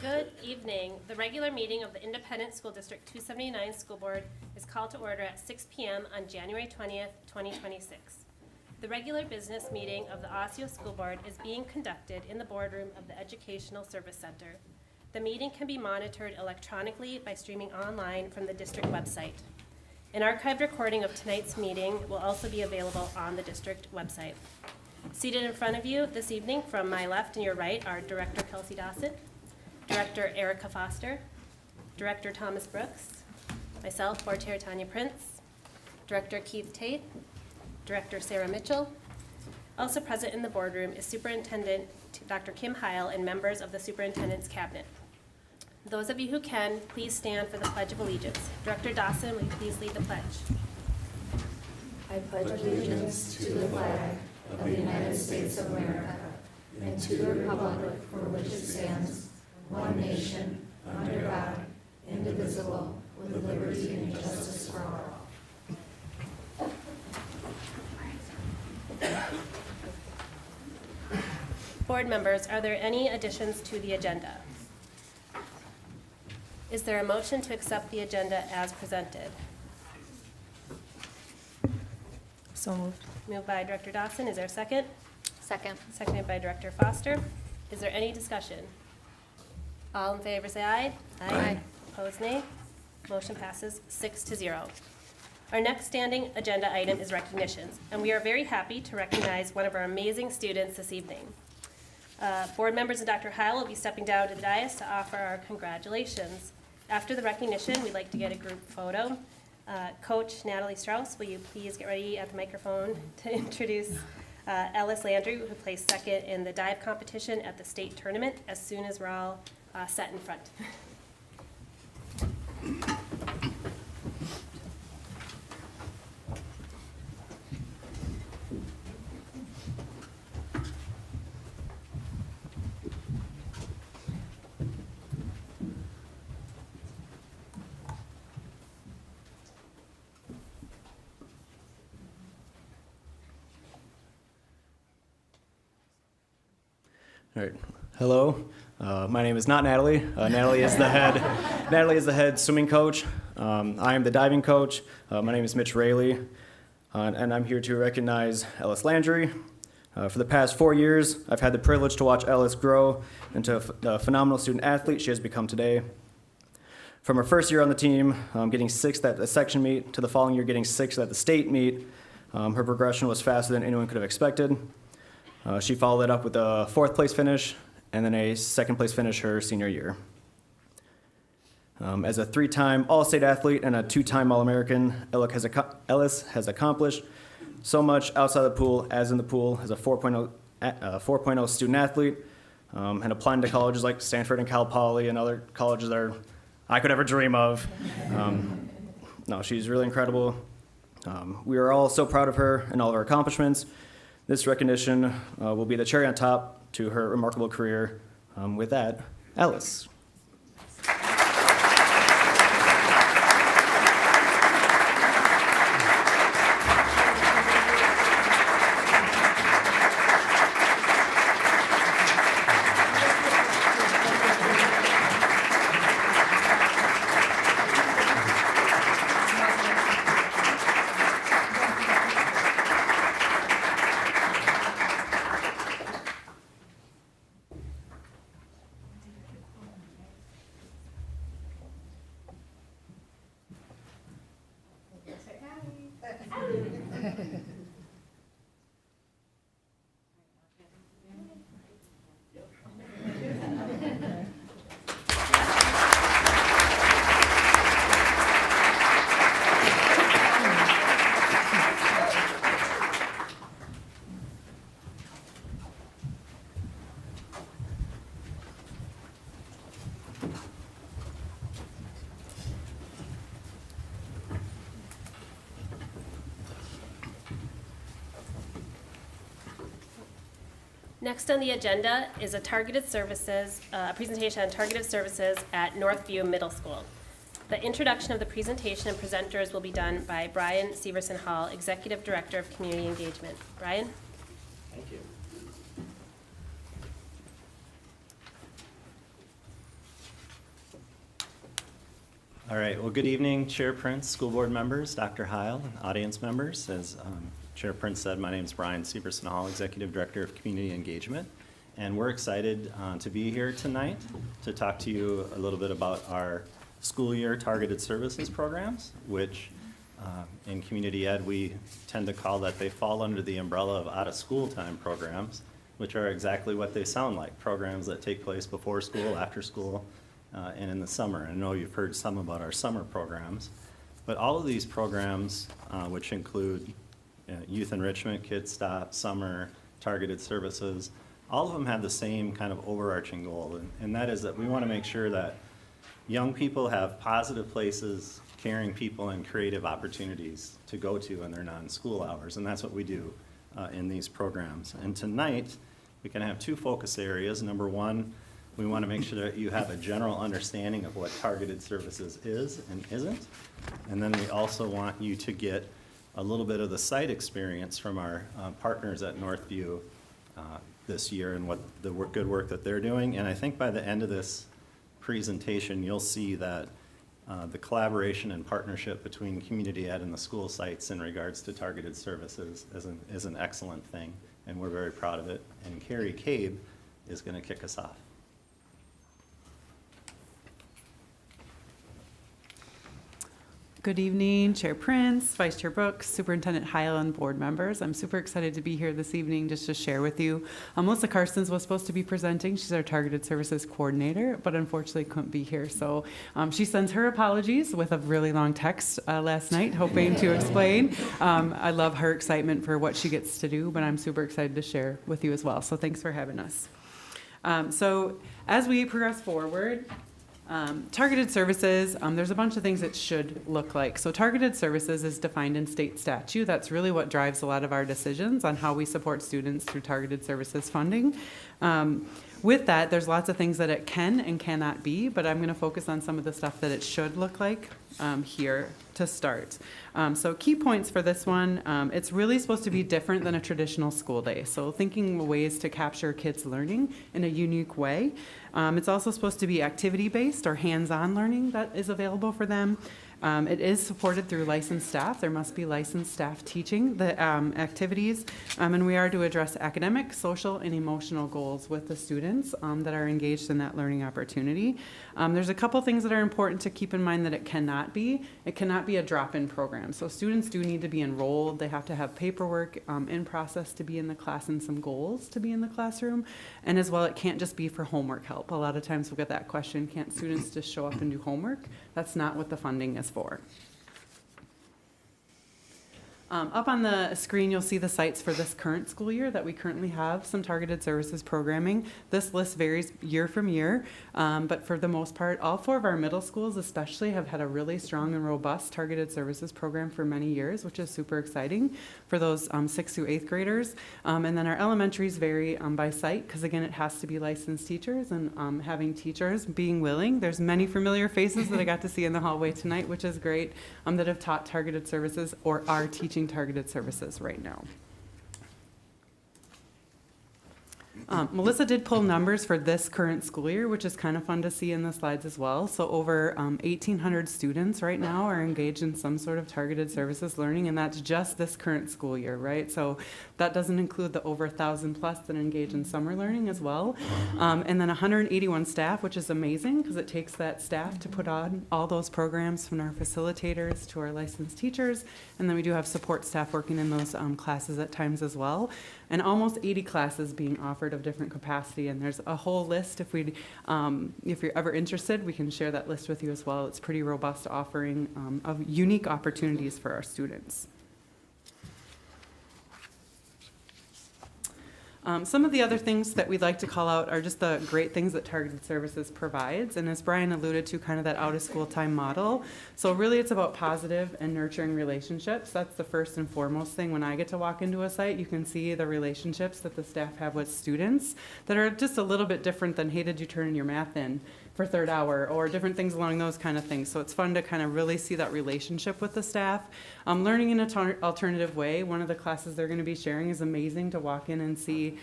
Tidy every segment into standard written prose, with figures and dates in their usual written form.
Good evening. The regular meeting of the Independent School District 279 School Board is called to order at 6 p.m. on January 20th, 2026. The regular business meeting of the Osseo School Board is being conducted in the boardroom of the Educational Service Center. The meeting can be monitored electronically by streaming online from the district website. An archived recording of tonight's meeting will also be available on the district website. Seated in front of you this evening from my left and your right are Director Kelsey Dawson, Director Erica Foster, Director Thomas Brooks, myself, Board Chair Tanya Prince, Director Keith Tate, Director Sarah Mitchell. Also present in the boardroom is Superintendent Dr. Kim Heil and members of the Superintendent's Cabinet. Those of you who can, please stand for the Pledge of Allegiance. Director Dawson, will you please lead the pledge? I pledge allegiance to the flag of the United States of America and to the republic for which it stands, one nation, under God, indivisible, with liberty and justice for all. Board members, are there any additions to the agenda? Is there a motion to accept the agenda as presented? So moved. Moved by Director Dawson. Is there a second? Second. Seconded by Director Foster. Is there any discussion? All in favor say aye. Aye. Opposed, nay. Motion passes 6-0. Our next standing agenda item is recognitions, and we are very happy to recognize one of our amazing students this evening. Board members and Dr. Heil will be stepping down to the dais to offer our congratulations. After the recognition, we'd like to get a group photo. Coach Natalie Strauss, will you please get ready at the microphone to introduce Ellis Landry, who placed second in the dive competition at the state tournament, as soon as we're all set in front. All right. Hello. My name is not Natalie. Natalie is the head. Natalie is the head swimming coach. I am the diving coach. My name is Mitch Rayleigh, and I'm here to recognize Ellis Landry. For the past 4 years, I've had the privilege to watch Ellis grow into the phenomenal student athlete she has become today. From her first year on the team, getting 6th at the section meet, to the following year getting 6th at the state meet, her progression was faster than anyone could have expected. She followed it up with a 4th place finish and then a 2nd place finish her senior year. As a 3-time All-State athlete and a 2-time All-American, Ellis has accomplished so much outside the pool as in the pool as a 4.0 student athlete, and applying to colleges like Stanford and Cal Poly and other colleges that I could ever dream of. No, she's really incredible. We are all so proud of her and all of her accomplishments. This recognition will be the cherry on top to her remarkable career. With that, Ellis. Next on the agenda is a presentation on targeted services at Northview Middle School. The introduction of the presentation and presenters will be done by Brian Severson Hall, Executive Director of Community Engagement. Brian? Thank you. All right, well, good evening, Chair Prince, school board members, Dr. Heil, and audience members. As Chair Prince said, my name is Brian Severson Hall, Executive Director of Community Engagement, and we're excited to be here tonight to talk to you a little bit about our school year targeted services programs, which in community ed we tend to call that they fall under the umbrella of out-of-school time programs, which are exactly what they sound like, programs that take place before school, after school, and in the summer. I know you've heard some about our summer programs, but all of these programs, which include youth enrichment, Kids Stop, summer, targeted services, all of them have the same kind of overarching goal, and that is that we want to make sure that young people have positive places, caring people, and creative opportunities to go to in their non-school hours, and that's what we do in these programs. And tonight, we can have two focus areas. Number one, we want to make sure that you have a general understanding of what targeted services is and isn't. And then we also want you to get a little bit of the site experience from our partners at Northview this year and what the good work that they're doing. And I think by the end of this presentation, you'll see that the collaboration and partnership between community ed and the school sites in regards to targeted services is an excellent thing, and we're very proud of it. And Carrie Cabe is going to kick us off. Good evening, Chair Prince, Vice Chair Brooks, Superintendent Heil, and board members. I'm super excited to be here this evening just to share with you. Melissa Carstens was supposed to be presenting. She's our Targeted Services Coordinator, but unfortunately couldn't be here. So she sends her apologies with a really long text last night, hoping to explain. I love her excitement for what she gets to do, but I'm super excited to share with you as well. So thanks for having us. So as we progress forward, targeted services, there's a bunch of things it should look like. So targeted services is defined in state statute. That's really what drives a lot of our decisions on how we support students through targeted services funding. With that, there's lots of things that it can and cannot be, but I'm going to focus on some of the stuff that it should look like here to start. So key points for this one, it's really supposed to be different than a traditional school day. So thinking ways to capture kids' learning in a unique way. It's also supposed to be activity-based or hands-on learning that is available for them. It is supported through licensed staff. There must be licensed staff teaching the activities, and we are to address academic, social, and emotional goals with the students that are engaged in that learning opportunity. There's a couple things that are important to keep in mind that it cannot be. It cannot be a drop-in program. So students do need to be enrolled. They have to have paperwork in process to be in the class and some goals to be in the classroom. And as well, it can't just be for homework help. A lot of times we'll get that question, can't students just show up and do homework? That's not what the funding is for. Up on the screen, you'll see the sites for this current school year that we currently have some targeted services programming. This list varies year from year, but for the most part, all 4 of our middle schools especially have had a really strong and robust targeted services program for many years, which is super exciting for those 6th through 8th graders. And then our elementaries vary by site, because again, it has to be licensed teachers and having teachers being willing. There's many familiar faces that I got to see in the hallway tonight, which is great, that have taught targeted services or are teaching targeted services right now. Melissa did pull numbers for this current school year, which is kind of fun to see in the slides as well. So over 1,800 students right now are engaged in some sort of targeted services learning, and that's just this current school year, right? So that doesn't include the over 1,000 plus that engage in summer learning as well. And then 181 staff, which is amazing because it takes that staff to put on all those programs, from our facilitators to our licensed teachers. And then we do have support staff working in those classes at times as well. And almost 80 classes being offered of different capacity, and there's a whole list. If you're ever interested, we can share that list with you as well. It's pretty robust offering of unique opportunities for our students. Some of the other things that we'd like to call out are just the great things that Targeted Services provides. And as Brian alluded to, kind of that out of school time model. So really it's about positive and nurturing relationships. That's the first and foremost thing. When I get to walk into a site, you can see the relationships that the staff have with students that are just a little bit different than, hey, did you turn in your math in? for third hour, or different things along those kind of things. So it's fun to kind of really see that relationship with the staff. Learning in an alternative way, one of the classes they're going to be sharing is amazing to walk in and see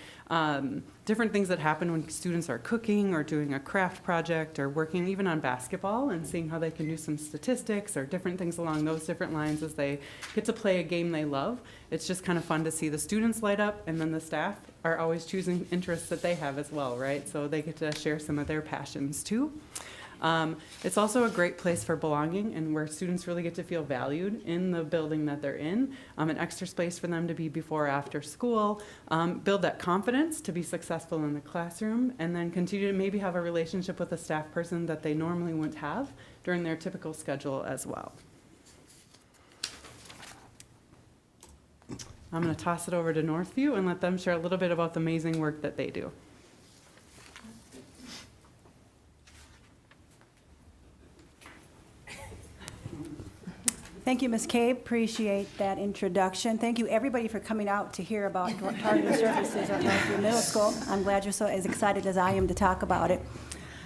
different things that happen when students are cooking or doing a craft project or working even on basketball, and seeing how they can do some statistics or different things along those different lines as they get to play a game they love. It's just kind of fun to see the students light up, and then the staff are always choosing interests that they have as well, right? So they get to share some of their passions too. It's also a great place for belonging, and where students really get to feel valued in the building that they're in. An extra space for them to be before or after school, build that confidence to be successful in the classroom, and then continue to maybe have a relationship with a staff person that they normally wouldn't have during their typical schedule as well. I'm going to toss it over to Northview and let them share a little bit about the amazing work that they do. Thank you, Ms. Cabe. Appreciate that introduction. Thank you, everybody, for coming out to hear about targeted services at Northview Middle School. I'm glad you're so as excited as I am to talk about it.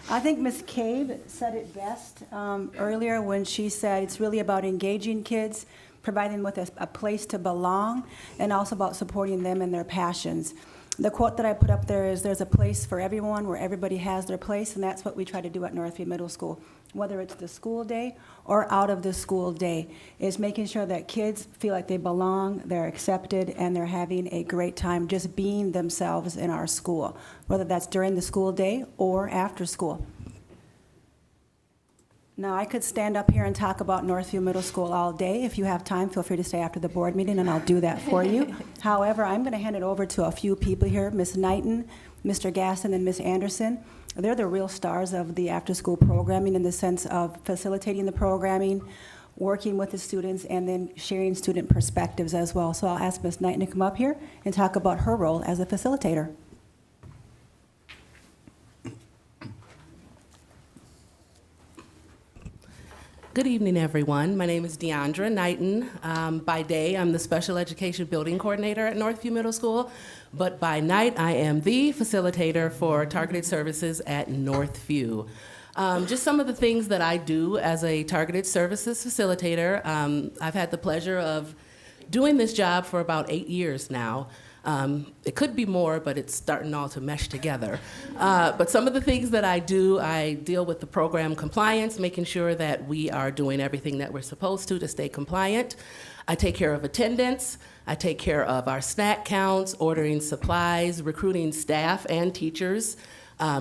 I think Ms. Cabe said it best earlier when she said it's really about engaging kids, providing them with a place to belong, and also about supporting them and their passions. The quote that I put up there is, there's a place for everyone where everybody has their place, and that's what we try to do at Northview Middle School. Whether it's the school day or out of the school day, is making sure that kids feel like they belong, they're accepted, and they're having a great time just being themselves in our school, whether that's during the school day or after school. Now, I could stand up here and talk about Northview Middle School all day. If you have time, feel free to stay after the board meeting, and I'll do that for you. However, I'm going to hand it over to a few people here, Ms. Knighton, Mr. Gaston, and Ms. Anderson. They're the real stars of the after-school programming in the sense of facilitating the programming, working with the students, and then sharing student perspectives as well. So I'll ask Ms. Knighton to come up here and talk about her role as a facilitator. Good evening, everyone. My name is Deandra Knighton. By day, I'm the Special Education Building Coordinator at Northview Middle School, but by night, I am the facilitator for targeted services at Northview. Just some of the things that I do as a targeted services facilitator. I've had the pleasure of doing this job for about 8 years now. It could be more, but it's starting all to mesh together. But some of the things that I do, I deal with the program compliance, making sure that we are doing everything that we're supposed to stay compliant. I take care of attendance. I take care of our snack counts, ordering supplies, recruiting staff and teachers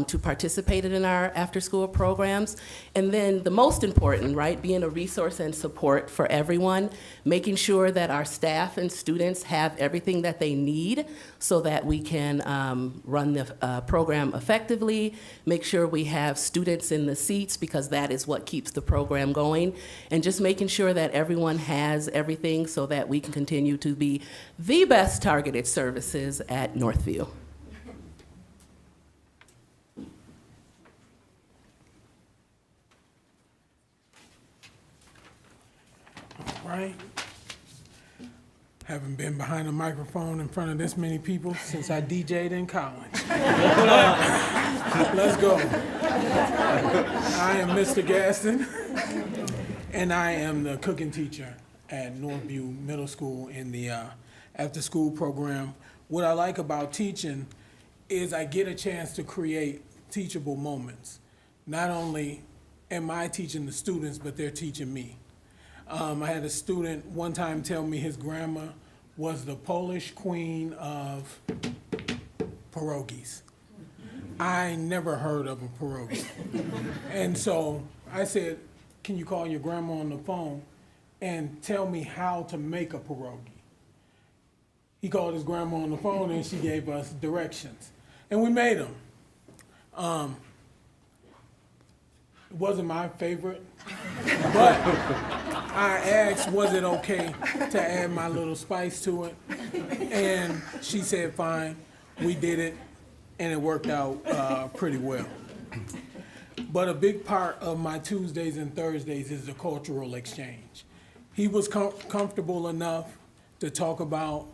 to participate in our after-school programs. And then the most important, right, being a resource and support for everyone, making sure that our staff and students have everything that they need so that we can run the program effectively, make sure we have students in the seats because that is what keeps the program going, and just making sure that everyone has everything so that we can continue to be the best targeted services at Northview. Right? Haven't been behind a microphone in front of this many people since I DJ'd in college. Let's go. I am Mr. Gaston, and I am the cooking teacher at Northview Middle School in the after-school program. What I like about teaching is I get a chance to create teachable moments. Not only am I teaching the students, but they're teaching me. I had a student one time tell me his grandma was the Polish queen of pierogies. I never heard of a pierogi. And so I said, can you call your grandma on the phone and tell me how to make a pierogi? He called his grandma on the phone and she gave us directions. And we made them. It wasn't my favorite, but I asked, was it okay to add my little spice to it? And she said, fine. We did it, and it worked out pretty well. But a big part of my Tuesdays and Thursdays is the cultural exchange. He was comfortable enough to talk about,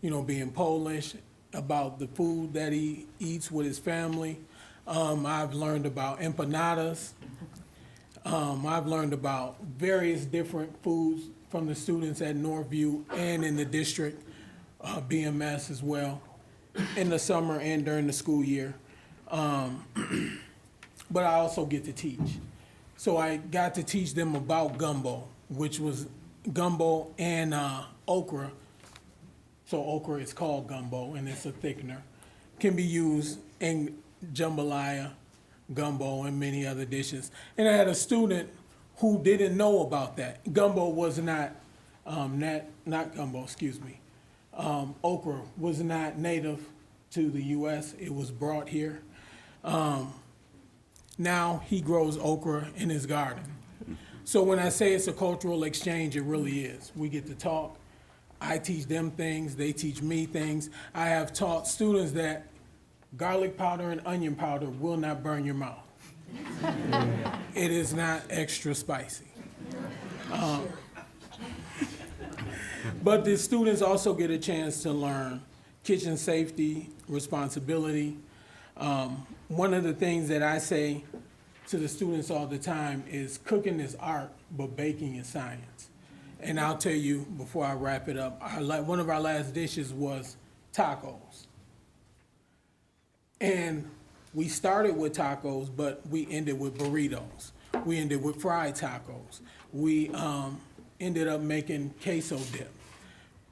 being Polish, about the food that he eats with his family. I've learned about empanadas. I've learned about various different foods from the students at Northview and in the district, BMS as well, in the summer and during the school year. But I also get to teach. So I got to teach them about gumbo, which was gumbo and okra. So okra is called gumbo, and it's a thickener. Can be used in jambalaya, gumbo, and many other dishes. And I had a student who didn't know about that. Gumbo was not gumbo, excuse me. Okra was not native to the U.S. It was brought here. Now he grows okra in his garden. So when I say it's a cultural exchange, it really is. We get to talk. I teach them things, they teach me things. I have taught students that garlic powder and onion powder will not burn your mouth. It is not extra spicy. But the students also get a chance to learn kitchen safety, responsibility. One of the things that I say to the students all the time is cooking is art, but baking is science. And I'll tell you before I wrap it up, one of our last dishes was tacos. And we started with tacos, but we ended with burritos. We ended with fried tacos. We ended up making queso dip.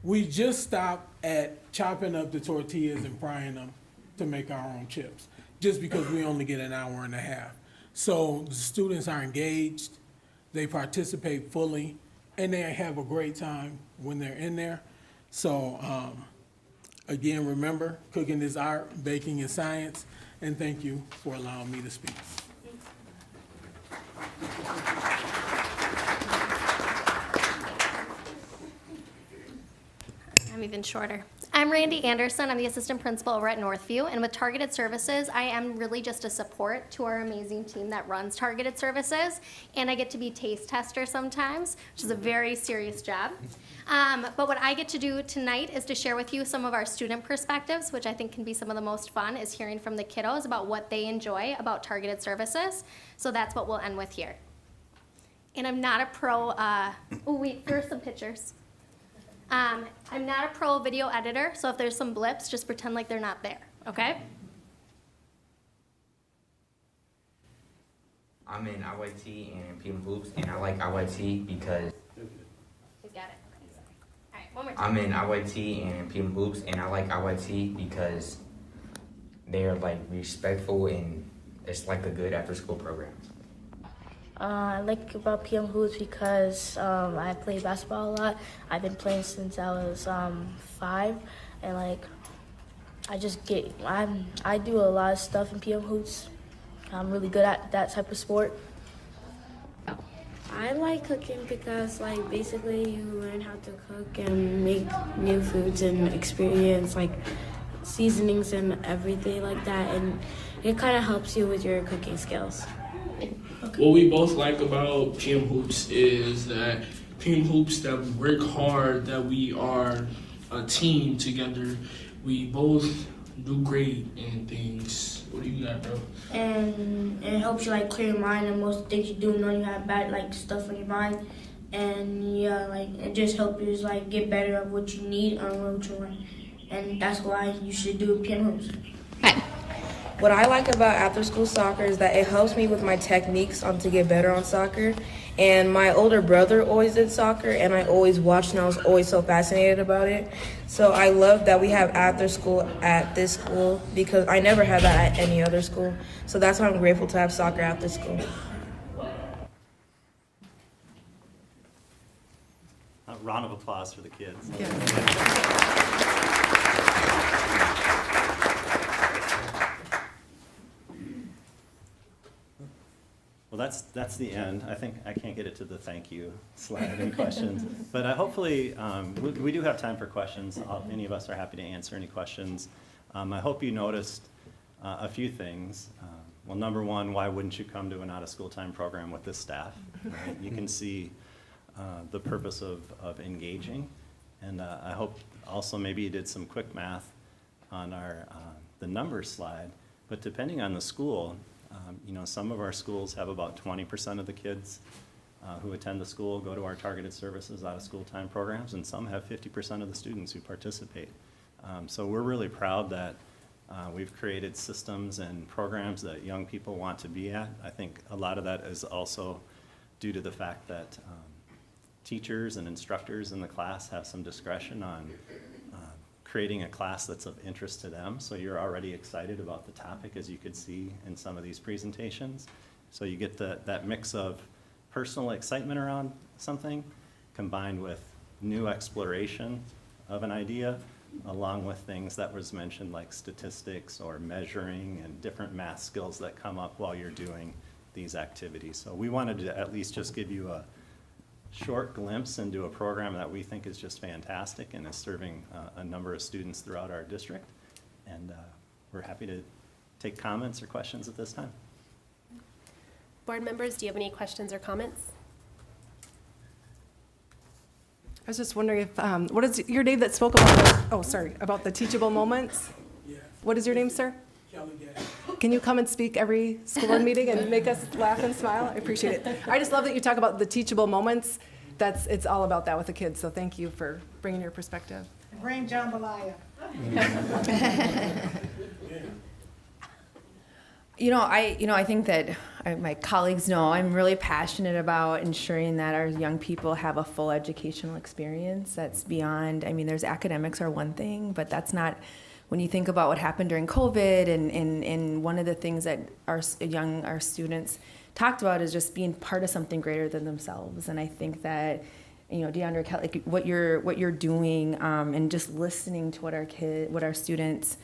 We just stopped at chopping up the tortillas and frying them to make our own chips, just because we only get an hour and a half. So the students are engaged, they participate fully, and they have a great time when they're in there. So again, remember, cooking is art, baking is science, and thank you for allowing me to speak. I'm even shorter. I'm Randy Anderson. I'm the assistant principal over at Northview, and with Targeted Services, I am really just a support to our amazing team that runs Targeted Services, and I get to be taste tester sometimes, which is a very serious job. But what I get to do tonight is to share with you some of our student perspectives, which I think can be some of the most fun, is hearing from the kiddos about what they enjoy about Targeted Services. So that's what we'll end with here. And I'm not a pro, oh wait, there are some pictures. I'm not a pro video editor, so if there's some blips, just pretend like they're not there, okay? I'm in IYT and PM Hoops, and I like IYT because He's got it. All right, one more time. I'm in IYT and PM Hoops, and I like IYT because they're like respectful and it's like a good after-school program. I like about PM Hoops because I play basketball a lot. I've been playing since I was 5, and like I do a lot of stuff in PM Hoops. I'm really good at that type of sport. I like cooking because like basically you learn how to cook and make new foods and experience like seasonings and everything like that, and it kind of helps you with your cooking skills. What we both like about PM Hoops is that PM Hoops, that we work hard, that we are a team together. We both do great in things. What do you got, bro? And it helps you like clear your mind, and most things you do know you have bad like stuff on your mind, and yeah, like it just helps you like get better at what you need and what you want, and that's why you should do PM Hoops. What I like about after-school soccer is that it helps me with my techniques to get better on soccer. And my older brother always did soccer, and I always watched, and I was always so fascinated about it. So I love that we have after-school at this school because I never had that at any other school. So that's why I'm grateful to have soccer after school. A round of applause for the kids. Well, that's the end. I think I can't get it to the thank you slide. Any questions? But hopefully, we do have time for questions. Any of us are happy to answer any questions. I hope you noticed a few things. Well, number one, why wouldn't you come to an out-of-school time program with this staff? Right? You can see the purpose of engaging. And I hope also maybe you did some quick math on the numbers slide. But depending on the school, some of our schools have about 20% of the kids who attend the school go to our targeted services out of school time programs, and some have 50% of the students who participate. So we're really proud that we've created systems and programs that young people want to be at. I think a lot of that is also due to the fact that teachers and instructors in the class have some discretion on creating a class that's of interest to them. So you're already excited about the topic, as you could see in some of these presentations. So you get that mix of personal excitement around something combined with new exploration of an idea, along with things that was mentioned like statistics or measuring and different math skills that come up while you're doing these activities. So we wanted to at least just give you a short glimpse into a program that we think is just fantastic and is serving a number of students throughout our district. And we're happy to take comments or questions at this time. Board members, do you have any questions or comments? I was just wondering if, what is your name that spoke about about the teachable moments? Yes. What is your name, sir? Kelly Gass. Can you come and speak every school board meeting and make us laugh and smile? I appreciate it. I just love that you talk about the teachable moments. It's all about that with the kids, so thank you for bringing your perspective. Bring jambalaya. I think that my colleagues know I'm really passionate about ensuring that our young people have a full educational experience that's beyond, there's academics are one thing, but that's not, when you think about what happened during COVID and one of the things that our students talked about is just being part of something greater than themselves. And I think that, Deandra, like what you're doing and just listening to what our students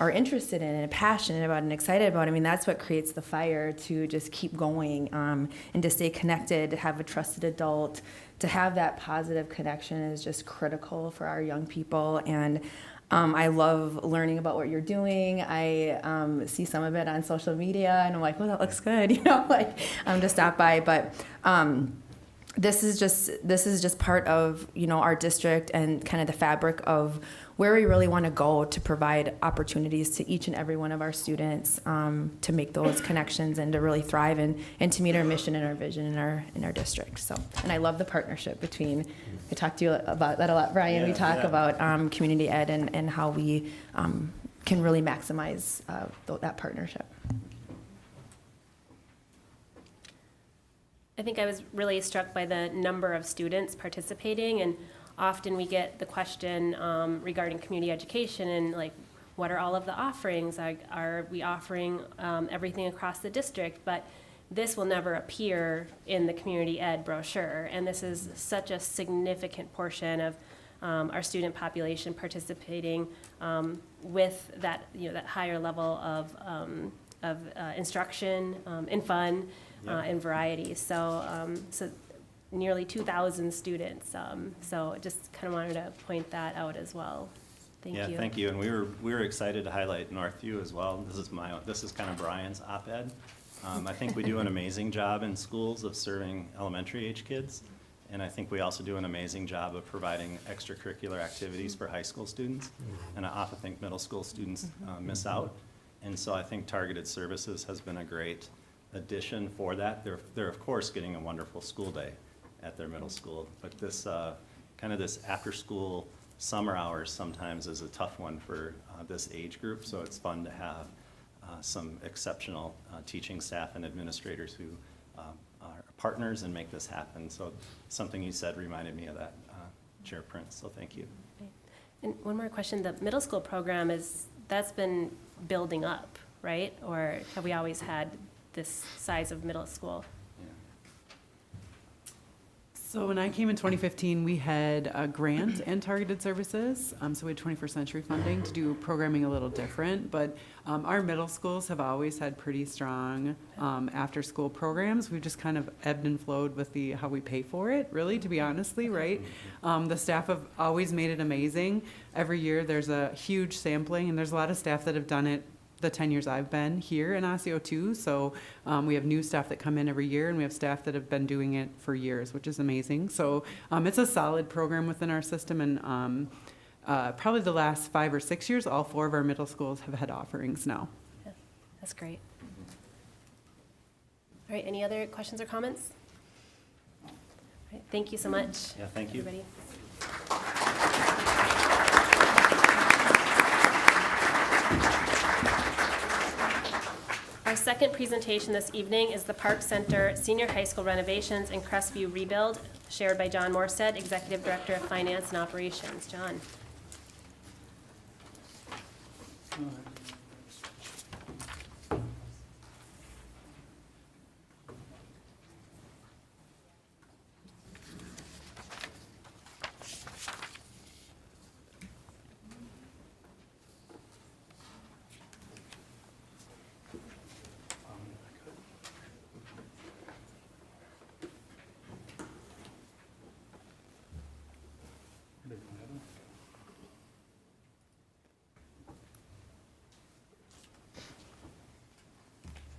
are interested in and passionate about and excited about. That's what creates the fire to just keep going and to stay connected, to have a trusted adult, to have that positive connection is just critical for our young people. And I love learning about what you're doing. I see some of it on social media and I'm like, well, that looks good, to stop by. But this is just part of, our district and kind of the fabric of where we really want to go to provide opportunities to each and every one of our students to make those connections and to really thrive and to meet our mission and our vision in our district. So, and I love the partnership between, I talked to you about that a lot, Brian. We talk about community ed and how we can really maximize that partnership. I think I was really struck by the number of students participating, and often we get the question regarding community education and like, what are all of the offerings? Are we offering everything across the district? But this will never appear in the community ed brochure, and this is such a significant portion of our student population participating with that, that higher level of instruction and fun and variety. So nearly 2,000 students. So just kind of wanted to point that out as well. Thank you. Yeah, thank you. And we were excited to highlight Northview as well. This is kind of Brian's op-ed. I think we do an amazing job in schools of serving elementary age kids. And I think we also do an amazing job of providing extracurricular activities for high school students. And I often think middle school students miss out. And so I think targeted services has been a great addition for that. They're of course getting a wonderful school day at their middle school, but this kind of this after school summer hours sometimes is a tough one for this age group. So it's fun to have some exceptional teaching staff and administrators who are partners and make this happen. So something you said reminded me of that, Chair Prince, so thank you. And one more question, the middle school program that's been building up, right? Or have we always had this size of middle school? So when I came in 2015, we had a grant and targeted services. So we had 21st century funding to do programming a little different. But our middle schools have always had pretty strong after-school programs. We've just kind of ebbed and flowed with how we pay for it, really, to be honestly, right? The staff have always made it amazing. Every year there's a huge sampling, and there's a lot of staff that have done it the 10 years I've been here in Osseo too. So we have new staff that come in every year, and we have staff that have been doing it for years, which is amazing. So it's a solid program within our system, and probably the last 5 or 6 years, all 4 of our middle schools have had offerings now. That's great. All right, any other questions or comments? All right, thank you so much. Yeah, thank you. Everybody. Our second presentation this evening is the Park Center Senior High School renovations and Crestview rebuild, shared by John Morstead, Executive Director of Finance and Operations. John.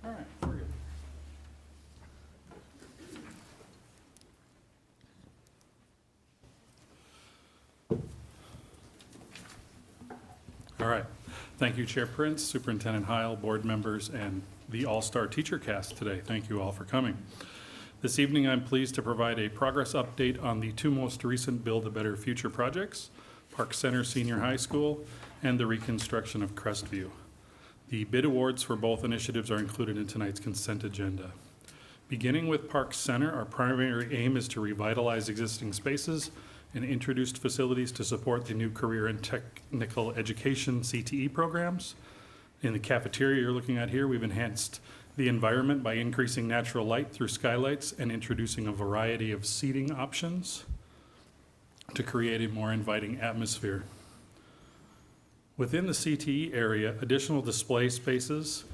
All right, we're good. All right. Thank you, Chair Prince, Superintendent Heil, board members, and the all-star teacher cast today. Thank you all for coming. This evening, I'm pleased to provide a progress update on the two most recent Build a Better Future projects, Park Center Senior High School and the reconstruction of Crestview. The bid awards for both initiatives are included in tonight's consent agenda. Beginning with Park Center, our primary aim is to revitalize existing spaces and introduced facilities to support the new career and technical education CTE programs. In the cafeteria you're looking at here, we've enhanced the environment by increasing natural light through skylights and introducing a variety of seating options to create a more inviting atmosphere. Within the CTE area, additional display spaces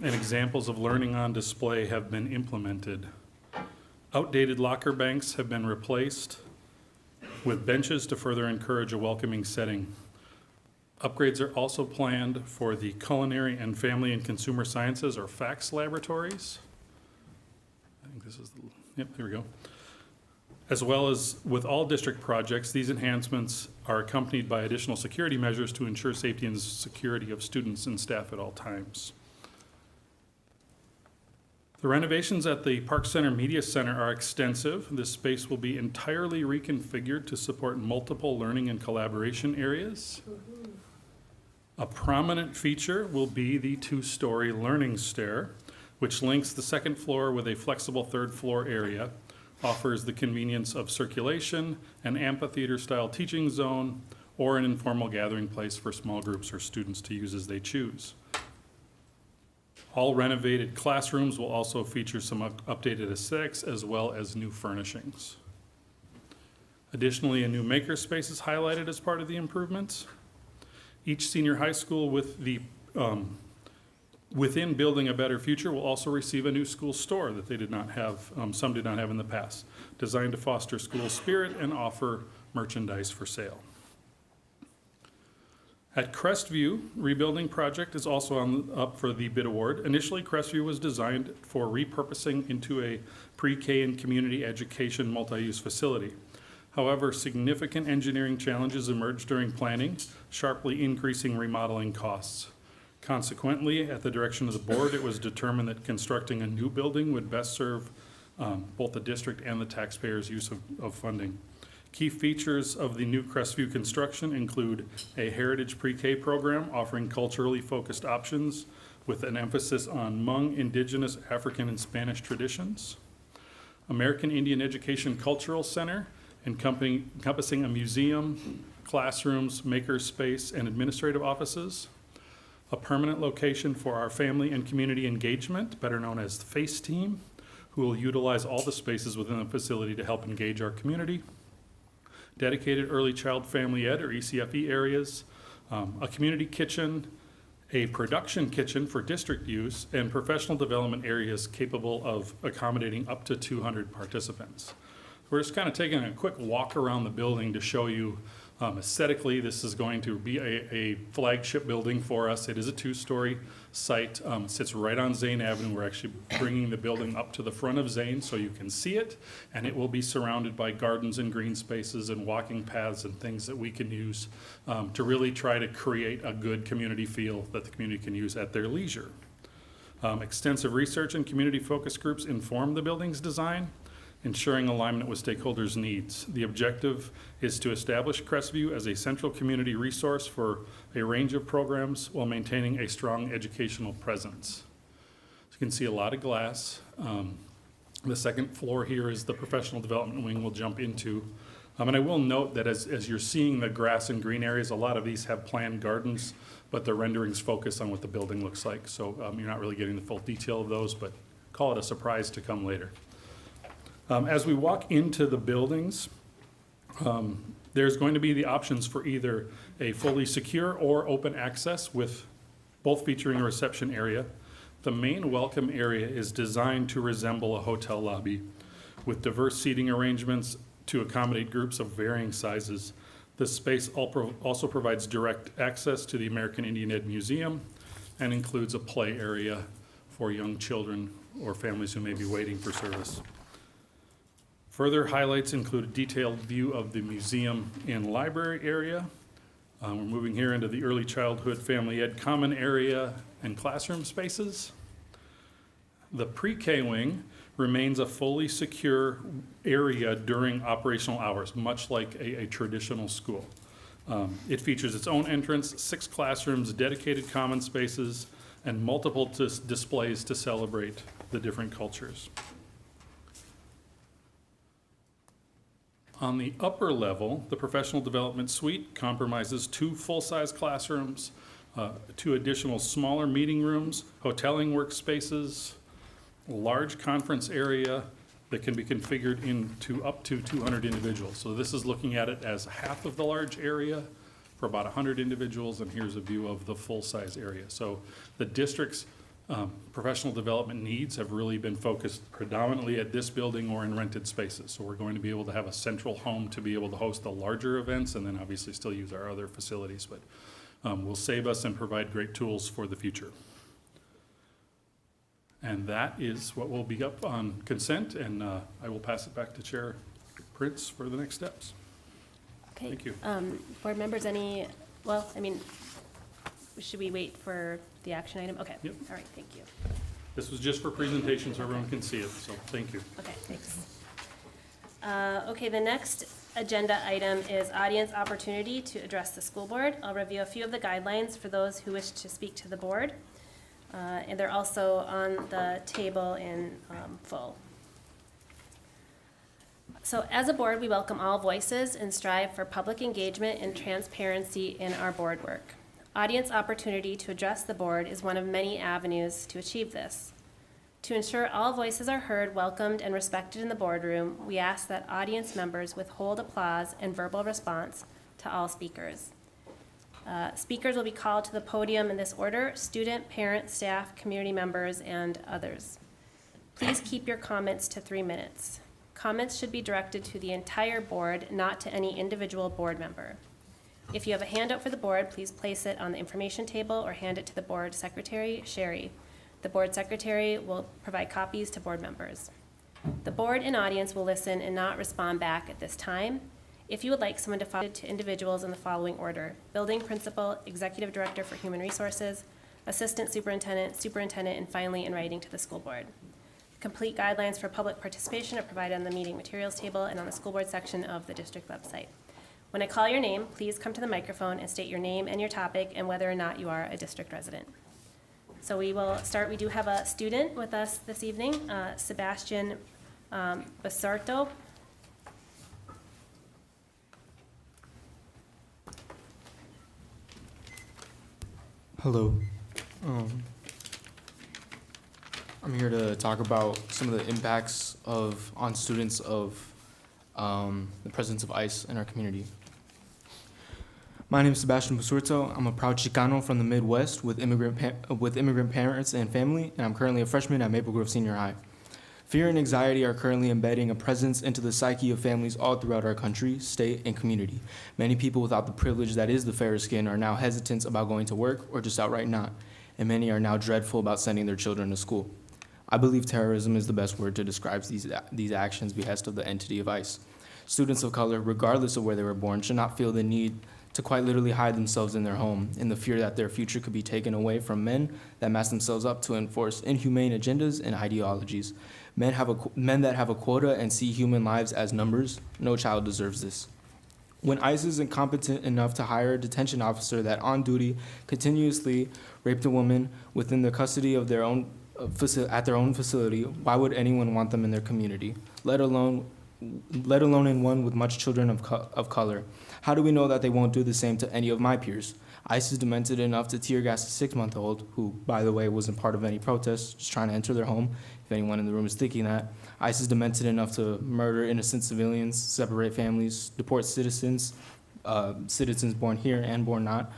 and examples of learning on display have been implemented. Outdated locker banks have been replaced with benches to further encourage a welcoming setting. Upgrades are also planned for the Culinary and Family and Consumer Sciences, or FACS laboratories. I think this is the, yep, there we go. As well as with all district projects, these enhancements are accompanied by additional security measures to ensure safety and security of students and staff at all times. The renovations at the Park Center Media Center are extensive. This space will be entirely reconfigured to support multiple learning and collaboration areas. A prominent feature will be the two-story learning stair, which links the second floor with a flexible third floor area, offers the convenience of circulation, an amphitheater-style teaching zone, or an informal gathering place for small groups or students to use as they choose. All renovated classrooms will also feature some updated aesthetics as well as new furnishings. Additionally, a new makerspace is highlighted as part of the improvements. Each senior high school with the within Building a Better Future will also receive a new school store that they did not have, some did not have in the past, designed to foster school spirit and offer merchandise for sale. At Crestview, rebuilding project is also up for the bid award. Initially, Crestview was designed for repurposing into a pre-K and community education multi-use facility. However, significant engineering challenges emerged during planning, sharply increasing remodeling costs. Consequently, at the direction of the board, it was determined that constructing a new building would best serve both the district and the taxpayers' use of funding. Key features of the new Crestview construction include a heritage pre-K program offering culturally focused options with an emphasis on Hmong, Indigenous, African, and Spanish traditions. American Indian Education Cultural Center, encompassing a museum, classrooms, makerspace, and administrative offices. A permanent location for our family and community engagement, better known as the FACE team, who will utilize all the spaces within the facility to help engage our community. Dedicated early child family ed, or ECFE areas, a community kitchen, a production kitchen for district use, and professional development areas capable of accommodating up to 200 participants. We're just kind of taking a quick walk around the building to show you aesthetically, this is going to be a flagship building for us. It is a two-story site. Sits right on Zane Avenue. We're actually bringing the building up to the front of Zane so you can see it, and it will be surrounded by gardens and green spaces and walking paths and things that we can use to really try to create a good community feel that the community can use at their leisure. Extensive research and community focus groups inform the building's design, ensuring alignment with stakeholders' needs. The objective is to establish Crestview as a central community resource for a range of programs while maintaining a strong educational presence. So you can see a lot of glass. The second floor here is the professional development wing we'll jump into. And I will note that as you're seeing the grass and green areas, a lot of these have planned gardens, but the renderings focus on what the building looks like. So you're not really getting the full detail of those, but call it a surprise to come later. As we walk into the buildings, there's going to be the options for either a fully secure or open access, with both featuring a reception area. The main welcome area is designed to resemble a hotel lobby, with diverse seating arrangements to accommodate groups of varying sizes. This space also provides direct access to the American Indian Ed Museum and includes a play area for young children or families who may be waiting for service. Further highlights include a detailed view of the museum and library area. We're moving here into the early childhood family ed common area and classroom spaces. The pre-K wing remains a fully secure area during operational hours, much like a traditional school. It features its own entrance, 6 classrooms, dedicated common spaces, and multiple displays to celebrate the different cultures. On the upper level, the professional development suite comprises 2 full-size classrooms, 2 additional smaller meeting rooms, hoteling workspaces, a large conference area that can be configured into up to 200 individuals. So this is looking at it as half of the large area for about 100 individuals, and here's a view of the full-size area. So the district's professional development needs have really been focused predominantly at this building or in rented spaces. So we're going to be able to have a central home to be able to host the larger events, and then obviously still use our other facilities, but will save us and provide great tools for the future. And that is what will be up on consent, and I will pass it back to Chair Prince for the next steps. Okay. Thank you. Board members, should we wait for the action item? Okay. Yep. All right, thank you. This was just for presentation so everyone can see it, so thank you. Okay, thanks. Okay, the next agenda item is audience opportunity to address the school board. I'll review a few of the guidelines for those who wish to speak to the board. And they're also on the table in full. So as a board, we welcome all voices and strive for public engagement and transparency in our board work. Audience opportunity to address the board is one of many avenues to achieve this. To ensure all voices are heard, welcomed, and respected in the boardroom, we ask that audience members withhold applause and verbal response to all speakers. Speakers will be called to the podium in this order: student, parent, staff, community members, and others. Please keep your comments to 3 minutes. Comments should be directed to the entire board, not to any individual board member. If you have a handout for the board, please place it on the information table or hand it to the board secretary, Sherry. The board secretary will provide copies to board members. The board and audience will listen and not respond back at this time. If you would like someone to follow to individuals in the following order: building principal, executive director for human resources, assistant superintendent, superintendent, and finally in writing to the school board. Complete guidelines for public participation are provided on the meeting materials table and on the school board section of the district website. When I call your name, please come to the microphone and state your name and your topic and whether or not you are a district resident. So we will start. We do have a student with us this evening, Sebastian Basarto. Hello. I'm here to talk about some of the impacts on students of the presence of ICE in our community. My name is Sebastian Basurto. I'm a proud Chicano from the Midwest with immigrant parents and family, and I'm currently a freshman at Maple Grove Senior High. Fear and anxiety are currently embedding a presence into the psyche of families all throughout our country, state, and community. Many people without the privilege that is the fair skin are now hesitant about going to work or just outright not, and many are now dreadful about sending their children to school. I believe terrorism is the best word to describe these actions behest of the entity of ICE. Students of color, regardless of where they were born, should not feel the need to quite literally hide themselves in their home in the fear that their future could be taken away from men that mess themselves up to enforce inhumane agendas and ideologies. Men that have a quota and see human lives as numbers. No child deserves this. When ICE is incompetent enough to hire a detention officer that on duty continuously raped a woman within the custody of their own at their own facility, why would anyone want them in their community, let alone in one with much children of color? How do we know that they won't do the same to any of my peers? ICE is demented enough to tear gas a 6-month-old, who, by the way, wasn't part of any protest, just trying to enter their home, if anyone in the room is thinking that. ICE is demented enough to murder innocent civilians, separate families, deport citizens, citizens born here and born not,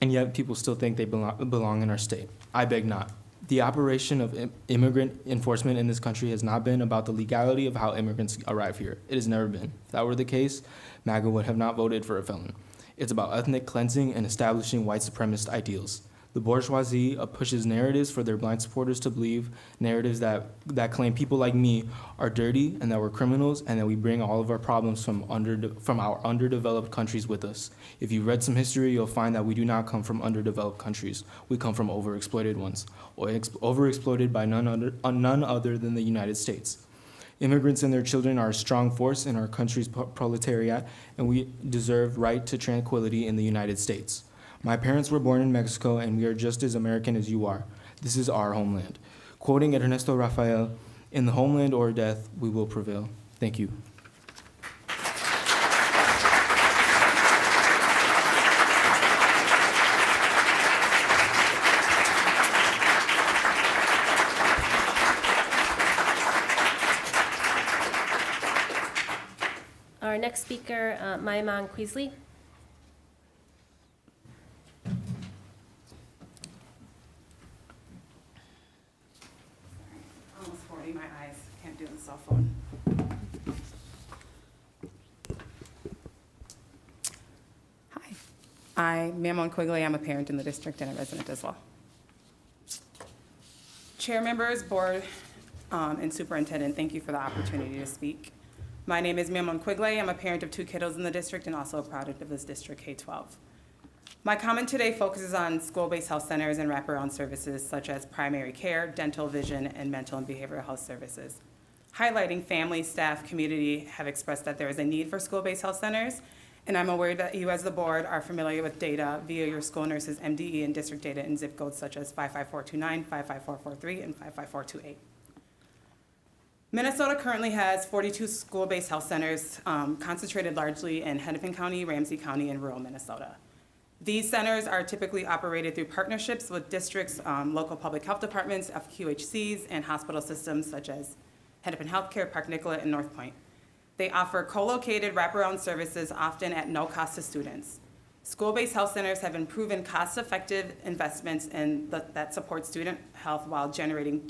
and yet people still think they belong in our state. I beg not. The operation of immigrant enforcement in this country has not been about the legality of how immigrants arrive here. It has never been. If that were the case, MAGA would have not voted for a felon. It's about ethnic cleansing and establishing white supremacist ideals. The bourgeoisie pushes narratives for their blind supporters to believe, narratives that claim people like me are dirty and that we're criminals and that we bring all of our problems from our underdeveloped countries with us. If you've read some history, you'll find that we do not come from underdeveloped countries. We come from overexploited ones, or overexploited by none other than the United States. Immigrants and their children are a strong force in our country's proletariat, and we deserve right to tranquility in the United States. My parents were born in Mexico, and we are just as American as you are. This is our homeland. Quoting Ernesto Rafael, "In the homeland or death, we will prevail." Thank you. Our next speaker, Maimon Queasley. Almost 40, my eyes can't do the cell phone. Hi, I'm Maimon Quigley. I'm a parent in the district and a resident as well. Chair members, board, and superintendent, thank you for the opportunity to speak. My name is Maimon Quigley. I'm a parent of 2 kiddos in the district and also a product of this district K-12. My comment today focuses on school-based health centers and wraparound services such as primary care, dental, vision, and mental and behavioral health services. Highlighting family, staff, community have expressed that there is a need for school-based health centers, and I'm aware that you as the board are familiar with data via your school nurses MDE and district data in zip codes such as 55429, 55443, and 55428. Minnesota currently has 42 school-based health centers concentrated largely in Hennepin County, Ramsey County, and rural Minnesota. These centers are typically operated through partnerships with districts, local public health departments, FQHCs, and hospital systems such as Hennepin Healthcare, Park Nicollet, and North Point. They offer co-located wraparound services often at no cost to students. School-based health centers have been proven cost-effective investments that support student health while generating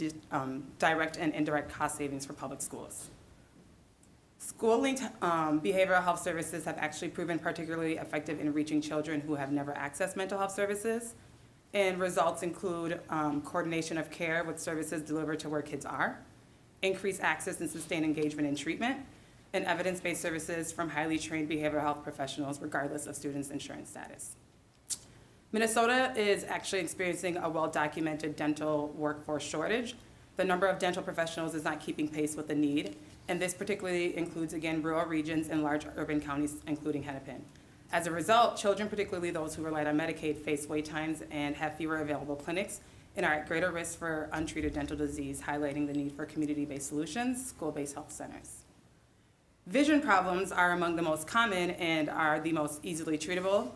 direct and indirect cost savings for public schools. School-linked behavioral health services have actually proven particularly effective in reaching children who have never accessed mental health services, and results include coordination of care with services delivered to where kids are, increased access and sustained engagement in treatment, and evidence-based services from highly trained behavioral health professionals regardless of students' insurance status. Minnesota is actually experiencing a well-documented dental workforce shortage. The number of dental professionals is not keeping pace with the need, and this particularly includes, again, rural regions and large urban counties, including Hennepin. As a result, children, particularly those who rely on Medicaid, face wait times and have fewer available clinics and are at greater risk for untreated dental disease, highlighting the need for community-based solutions, school-based health centers. Vision problems are among the most common and are the most easily treatable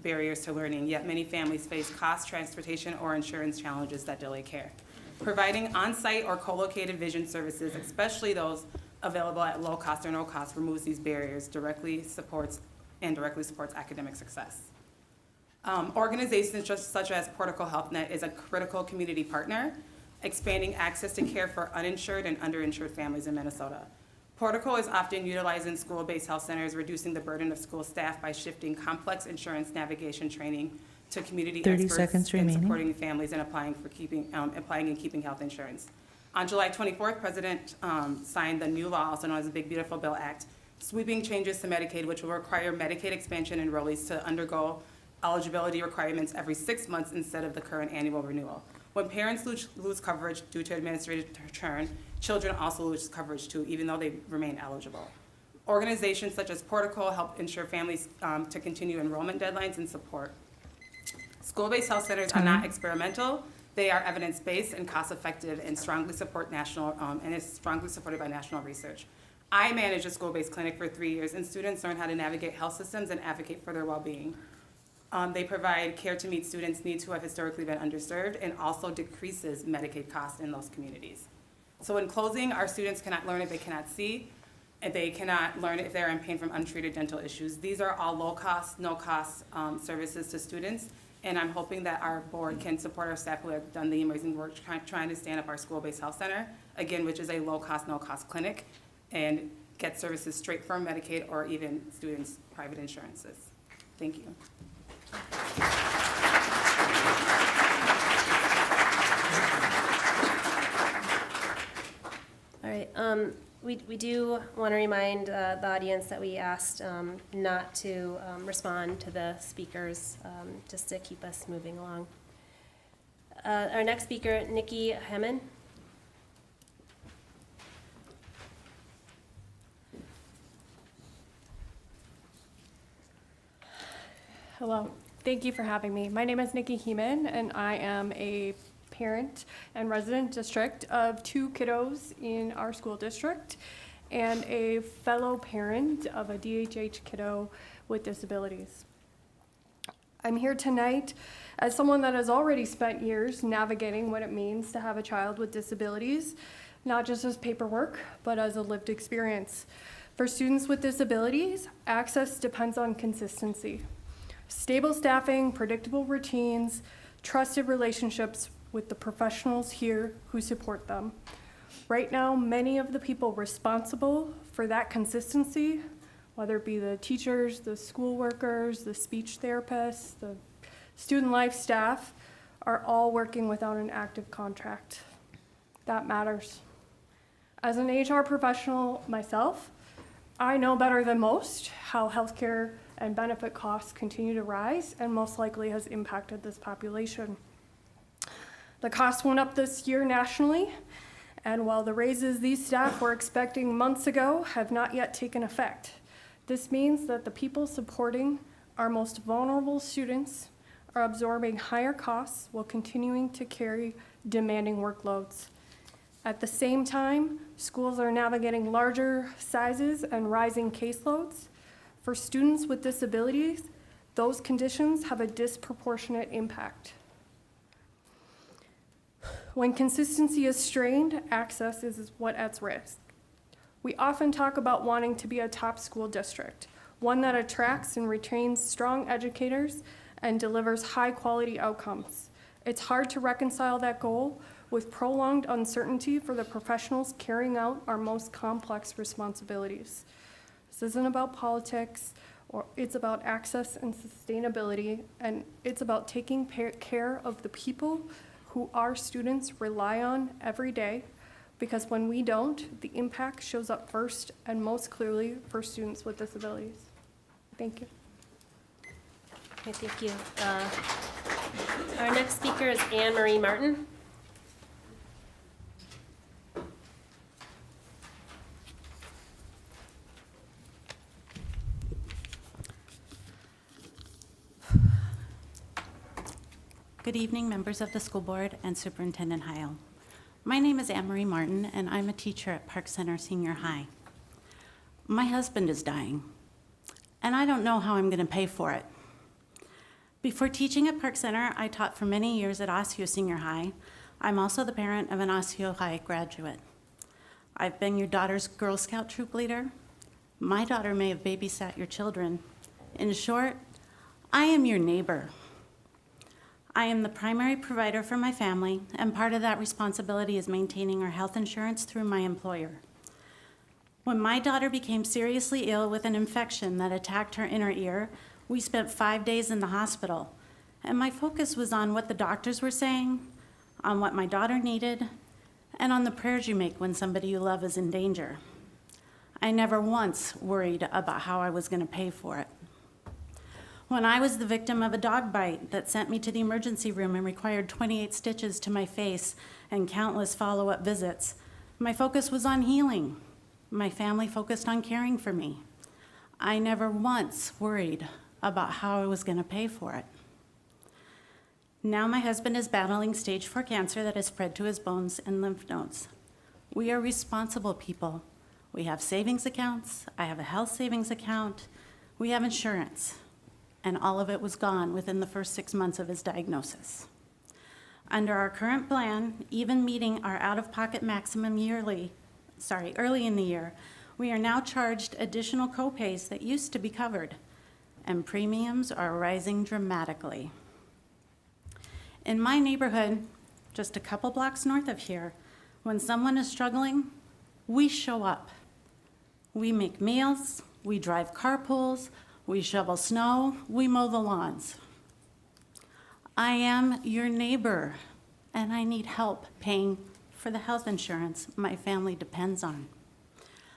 barriers to learning, yet many families face cost, transportation, or insurance challenges that delay care. Providing on-site or co-located vision services, especially those available at low cost or no cost, removes these barriers, directly supports academic success. Organizations such as Portico HealthNet is a critical community partner, expanding access to care for uninsured and underinsured families in Minnesota. Portico is often utilized in school-based health centers, reducing the burden of school staff by shifting complex insurance navigation training to community 30 experts seconds in remaining. supporting families and applying and keeping health insurance. On July 24th, President signed the new law, also known as the Big Beautiful Bill Act, sweeping changes to Medicaid, which will require Medicaid expansion enrollees to undergo eligibility requirements every 6 months instead of the current annual renewal. When parents lose coverage due to administrative churn, children also lose coverage too, even though they remain eligible. Organizations such as Portico help ensure families to continue enrollment deadlines and support. School-based health centers are not experimental. They are evidence-based and cost-effective and strongly support and is strongly supported by national research. I managed a school-based clinic for 3 years, and students learn how to navigate health systems and advocate for their well-being. They provide care to meet students' needs who have historically been underserved and also decreases Medicaid costs in those communities. So in closing, our students cannot learn if they cannot see, and they cannot learn if they're in pain from untreated dental issues. These are all low-cost, no-cost services to students, and I'm hoping that our board can support our staff who have done the amazing work trying to stand up our school-based health center, again, which is a low-cost, no-cost clinic, and get services straight from Medicaid or even students' private insurances. Thank you. All right, we do want to remind the audience that we asked not to respond to the speakers, just to keep us moving along. Our next speaker, Nikki Hemmen. Hello. Thank you for having me. My name is Nikki Heeman, and I am a parent and resident district of 2 kiddos in our school district and a fellow parent of a DHH kiddo with disabilities. I'm here tonight as someone that has already spent years navigating what it means to have a child with disabilities, not just as paperwork, but as a lived experience. For students with disabilities, access depends on consistency. Stable staffing, predictable routines, trusted relationships with the professionals here who support them. Right now, many of the people responsible for that consistency, whether it be the teachers, the school workers, the speech therapists, the student life staff, are all working without an active contract. That matters. As an HR professional myself, I know better than most how healthcare and benefit costs continue to rise and most likely has impacted this population. The cost went up this year nationally, and while the raises these staff were expecting months ago have not yet taken effect, this means that the people supporting our most vulnerable students are absorbing higher costs while continuing to carry demanding workloads. At the same time, schools are navigating larger sizes and rising caseloads. For students with disabilities, those conditions have a disproportionate impact. When consistency is strained, access is what's at risk. We often talk about wanting to be a top school district, one that attracts and retains strong educators and delivers high-quality outcomes. It's hard to reconcile that goal with prolonged uncertainty for the professionals carrying out our most complex responsibilities. This isn't about politics, or it's about access and sustainability, and it's about taking care of the people who our students rely on every day, because when we don't, the impact shows up first and most clearly for students with disabilities. Thank you. Okay, thank you. Our next speaker is Anne Marie Martin. Good evening, members of the school board and Superintendent Heil. My name is Anne-Marie Martin, and I'm a teacher at Park Center Senior High. My husband is dying, and I don't know how I'm going to pay for it. Before teaching at Park Center, I taught for many years at Osseo Senior High. I'm also the parent of an Osseo High graduate. I've been your daughter's Girl Scout troop leader. My daughter may have babysat your children. In short, I am your neighbor. I am the primary provider for my family, and part of that responsibility is maintaining our health insurance through my employer. When my daughter became seriously ill with an infection that attacked her inner ear, we spent 5 days in the hospital, and my focus was on what the doctors were saying, on what my daughter needed, and on the prayers you make when somebody you love is in danger. I never once worried about how I was going to pay for it. When I was the victim of a dog bite that sent me to the emergency room and required 28 stitches to my face and countless follow-up visits, my focus was on healing. My family focused on caring for me. I never once worried about how I was going to pay for it. Now my husband is battling stage 4 cancer that has spread to his bones and lymph nodes. We are responsible people. We have savings accounts. I have a health savings account. We have insurance. And all of it was gone within the first 6 months of his diagnosis. Under our current plan, even meeting our out-of-pocket maximum early in the year, we are now charged additional copays that used to be covered, and premiums are rising dramatically. In my neighborhood, just a couple blocks north of here, when someone is struggling, we show up. We make meals, we drive carpools, we shovel snow, we mow the lawns. I am your neighbor, and I need help paying for the health insurance my family depends on.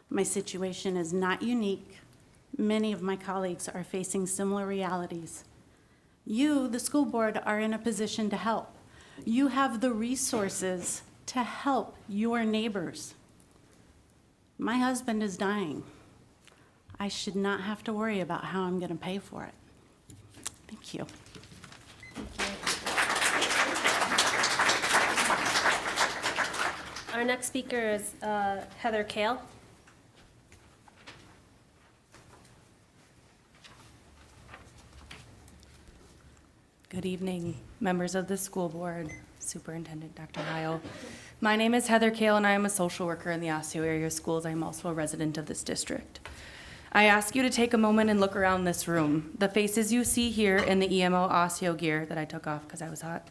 My situation is not unique. Many of my colleagues are facing similar realities. You, the school board, are in a position to help. You have the resources to help your neighbors. My husband is dying. I should not have to worry about how I'm going to pay for it. Thank you. Our next speaker is Heather Kale. Good evening, members of the school board, Superintendent Dr. Heil. My name is Heather Kale, and I am a social worker in the Osseo area schools. I'm also a resident of this district. I ask you to take a moment and look around this room. The faces you see here in the EMO Osseo gear that I took off because I was hot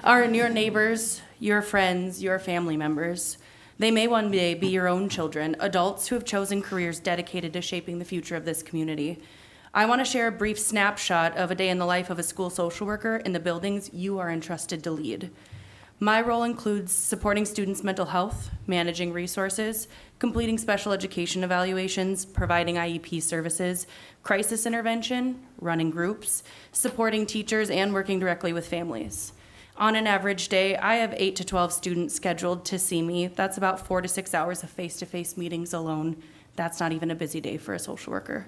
are your neighbors, your friends, your family members. They may one day be your own children, adults who have chosen careers dedicated to shaping the future of this community. I want to share a brief snapshot of a day in the life of a school social worker in the buildings you are entrusted to lead. My role includes supporting students' mental health, managing resources, completing special education evaluations, providing IEP services, crisis intervention, running groups, supporting teachers, and working directly with families. On an average day, I have 8 to 12 students scheduled to see me. That's about 4 to 6 hours of face-to-face meetings alone. That's not even a busy day for a social worker.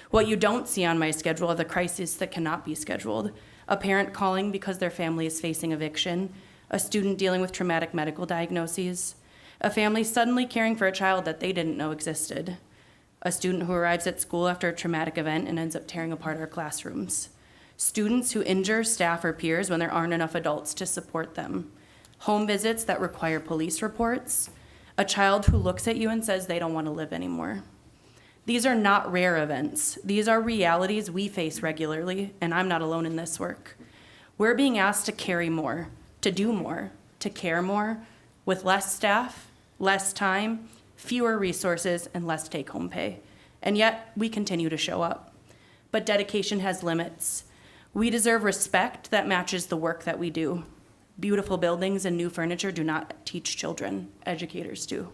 What you don't see on my schedule are the crises that cannot be scheduled. A parent calling because their family is facing eviction, a student dealing with traumatic medical diagnoses, a family suddenly caring for a child that they didn't know existed, a student who arrives at school after a traumatic event and ends up tearing apart our classrooms, students who injure staff or peers when there aren't enough adults to support them, home visits that require police reports, a child who looks at you and says they don't want to live anymore. These are not rare events. These are realities we face regularly, and I'm not alone in this work. We're being asked to carry more, to do more, to care more, with less staff, less time, fewer resources, and less take-home pay. And yet, we continue to show up. But dedication has limits. We deserve respect that matches the work that we do. Beautiful buildings and new furniture do not teach children, educators do.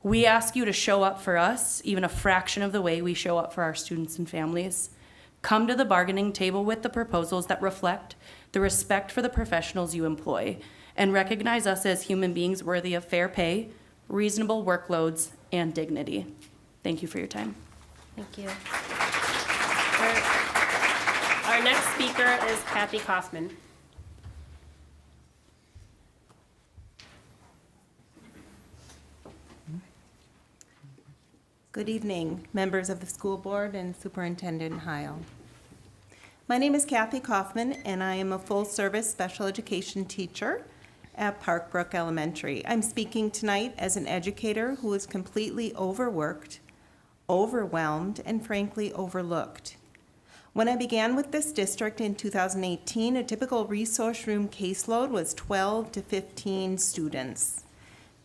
We ask you to show up for us, even a fraction of the way we show up for our students and families. Come to the bargaining table with the proposals that reflect the respect for the professionals you employ, and recognize us as human beings worthy of fair pay, reasonable workloads, and dignity. Thank you for your time. Thank you. Our next speaker is Kathy Kaufman. Good evening, members of the school board and Superintendent Heil. My name is Kathy Kaufman, and I am a full-service special education teacher at Parkbrook Elementary. I'm speaking tonight as an educator who is completely overworked, overwhelmed, and frankly overlooked. When I began with this district in 2018, a typical resource room caseload was 12 to 15 students.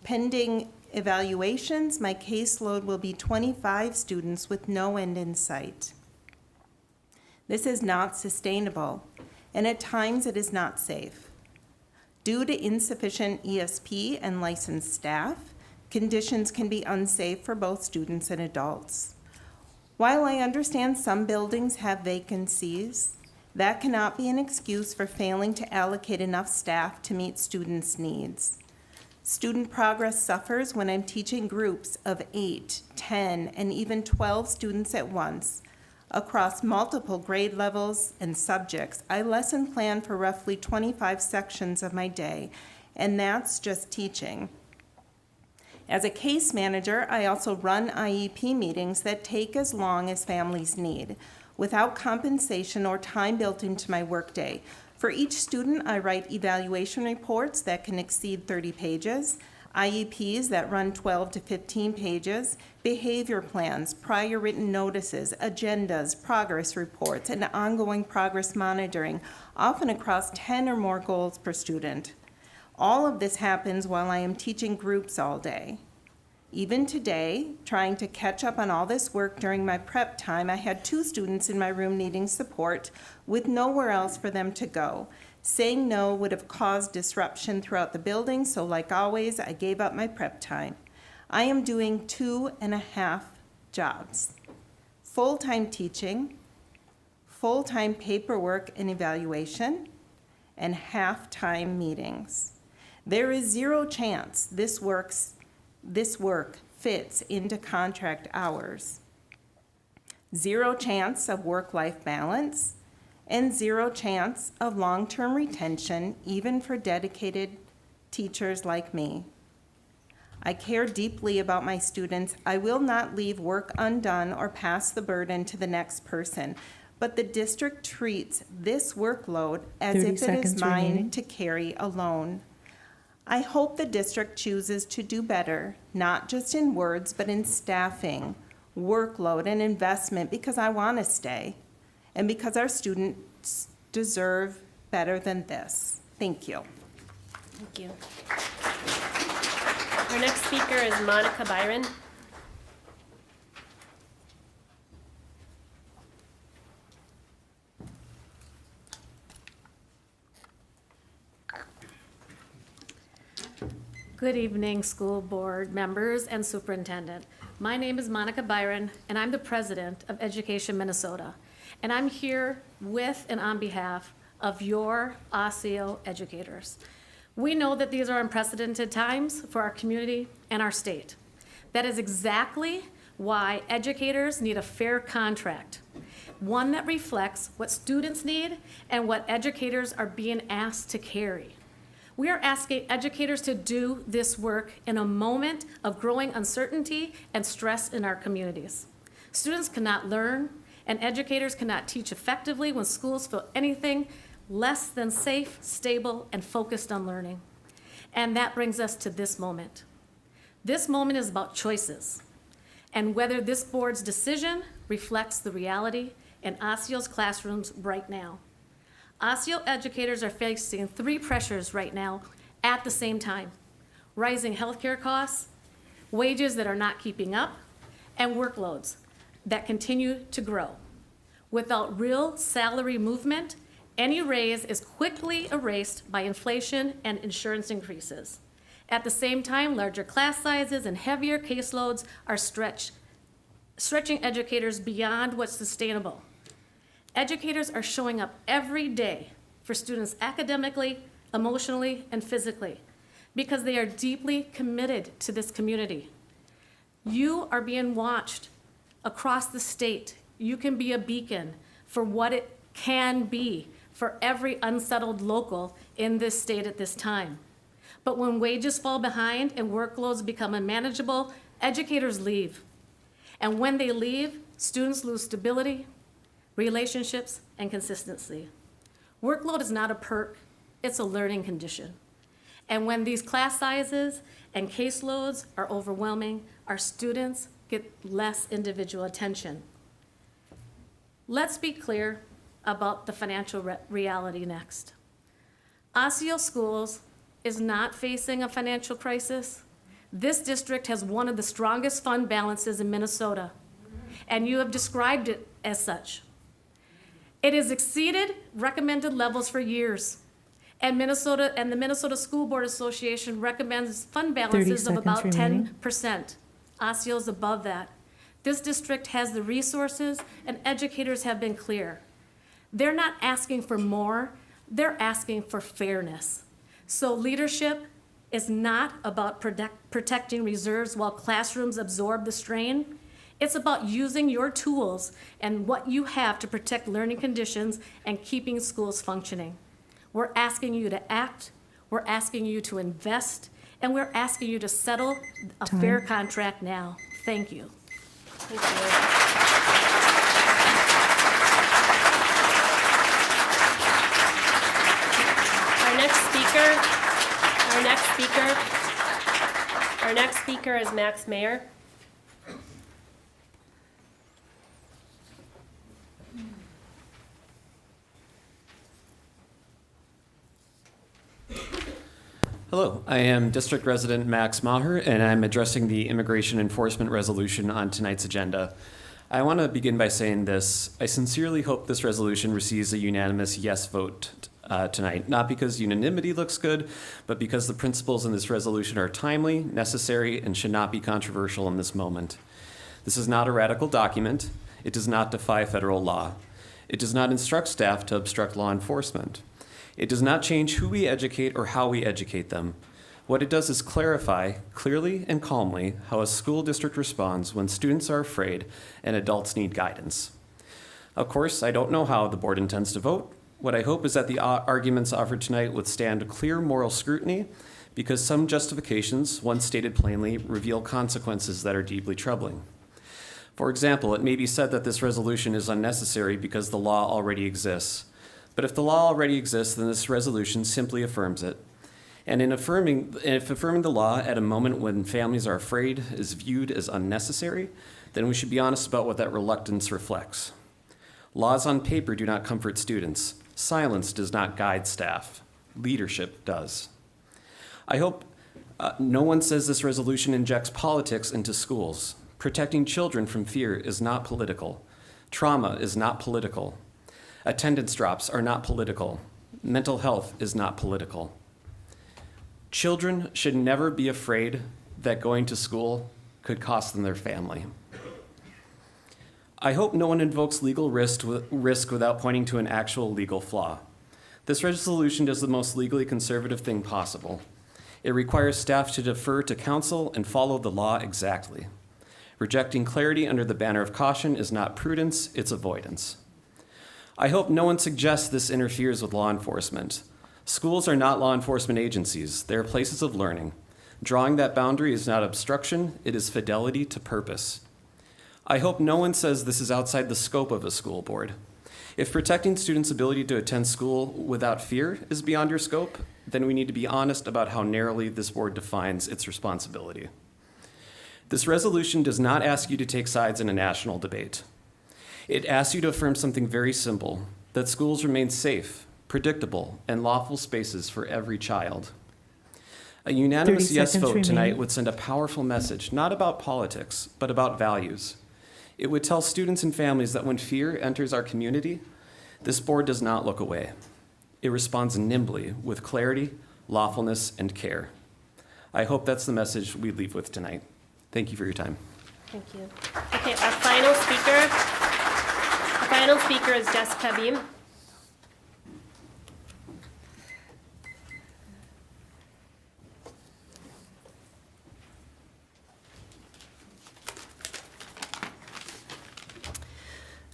Pending evaluations, my caseload will be 25 students with no end in sight. This is not sustainable, and at times it is not safe. Due to insufficient ESP and licensed staff, Conditions can be unsafe for both students and adults. While I understand some buildings have vacancies, that cannot be an excuse for failing to allocate enough staff to meet students' needs. Student progress suffers when I'm teaching groups of 8, 10, and even 12 students at once across multiple grade levels and subjects. I lesson plan for roughly 25 sections of my day, and that's just teaching. As a case manager, I also run IEP meetings that take as long as families need, without compensation or time built into my workday. For each student, I write evaluation reports that can exceed 30 pages, IEPs that run 12 to 15 pages, behavior plans, prior written notices, agendas, progress reports, and ongoing progress monitoring, often across 10 or more goals per student. All of this happens while I am teaching groups all day. Even today, trying to catch up on all this work during my prep time, I had 2 students in my room needing support with nowhere else for them to go. Saying no would have caused disruption throughout the building, so like always, I gave up my prep time. I am doing 2.5 jobs: full-time teaching, full-time paperwork and evaluation, and half-time meetings. There is zero chance this work fits into contract hours. Zero chance of work-life balance, and zero chance of long-term retention, even for dedicated teachers like me. I care deeply about my students. I will not leave work undone or pass the burden to the next person, but the district treats this workload as if it is mine to carry alone. I hope the district chooses to do better, not just in words, but in staffing, workload, and investment, because I want to stay, and because our students deserve better than this. Thank you. Thank you. Our next speaker is Monica Byron. Good evening, school board members and superintendent. My name is Monica Byron, and I'm the president of Education Minnesota. And I'm here with and on behalf of your ASIO educators. We know that these are unprecedented times for our community and our state. That is exactly why educators need a fair contract, one that reflects what students need and what educators are being asked to carry. We are asking educators to do this work in a moment of growing uncertainty and stress in our communities. Students cannot learn, and educators cannot teach effectively when schools feel anything less than safe, stable, and focused on learning. And that brings us to this moment. This moment is about choices, and whether this board's decision reflects the reality in ASIO's classrooms right now. ASIO educators are facing 3 pressures right now at the same time: rising healthcare costs, wages that are not keeping up, and workloads that continue to grow. Without real salary movement, any raise is quickly erased by inflation and insurance increases. At the same time, larger class sizes and heavier caseloads are stretching educators beyond what's sustainable. Educators are showing up every day for students academically, emotionally, and physically because they are deeply committed to this community. You are being watched across the state. You can be a beacon for what it can be for every unsettled local in this state at this time. But when wages fall behind and workloads become unmanageable, educators leave. And when they leave, students lose stability, relationships, and consistency. Workload is not a perk, it's a learning condition. And when these class sizes and caseloads are overwhelming, our students get less individual attention. Let's be clear about the financial reality next. ASIO Schools is not facing a financial crisis. This district has one of the strongest fund balances in Minnesota, and you have described it as such. It has exceeded recommended levels for years, And the Minnesota School Board Association recommends fund 30 balances of seconds about remaining. 10%. Osseo is above that. This district has the resources, and educators have been clear. They're not asking for more, they're asking for fairness. So leadership is not about protecting reserves while classrooms absorb the strain. It's about using your tools and what you have to protect learning conditions and keeping schools functioning. We're asking you to act, we're asking you to invest, and we're asking you to settle a fair contract now. Thank you. Thank you. Our next speaker is Max Mayer. Hello, I am District Resident Max Maher, and I'm addressing the Immigration Enforcement Resolution on tonight's agenda. I want to begin by saying this. I sincerely hope this resolution receives a unanimous yes vote tonight, not because unanimity looks good, but because the principles in this resolution are timely, necessary, and should not be controversial in this moment. This is not a radical document. It does not defy federal law. It does not instruct staff to obstruct law enforcement. It does not change who we educate or how we educate them. What it does is clarify clearly and calmly how a school district responds when students are afraid and adults need guidance. Of course, I don't know how the board intends to vote. What I hope is that the arguments offered tonight withstand clear moral scrutiny, because some justifications, once stated plainly, reveal consequences that are deeply troubling. For example, it may be said that this resolution is unnecessary because the law already exists. But if the law already exists, then this resolution simply affirms it. And if affirming the law at a moment when families are afraid is viewed as unnecessary, then we should be honest about what that reluctance reflects. Laws on paper do not comfort students. Silence does not guide staff. Leadership does. I hope no one says this resolution injects politics into schools. Protecting children from fear is not political. Trauma is not political. Attendance drops are not political. Mental health is not political. Children should never be afraid that going to school could cost them their family. I hope no one invokes legal risk without pointing to an actual legal flaw. This resolution does the most legally conservative thing possible. It requires staff to defer to counsel and follow the law exactly. Rejecting clarity under the banner of caution is not prudence, it's avoidance. I hope no one suggests this interferes with law enforcement. Schools are not law enforcement agencies. They are places of learning. Drawing that boundary is not obstruction, it is fidelity to purpose. I hope no one says this is outside the scope of a school board. If protecting students' ability to attend school without fear is beyond your scope, then we need to be honest about how narrowly this board defines its responsibility. This resolution does not ask you to take sides in a national debate. It asks you to affirm something very simple, that schools remain safe, predictable, and lawful spaces for every child. A unanimous yes vote tonight would send a powerful message, not about politics, but about values. It would tell students and families that when fear enters our community, this board does not look away. It responds nimbly with clarity, lawfulness, and care. I hope that's the message we leave with tonight. Thank you for your time. Thank you. Okay, our final speaker is Jessica Beam.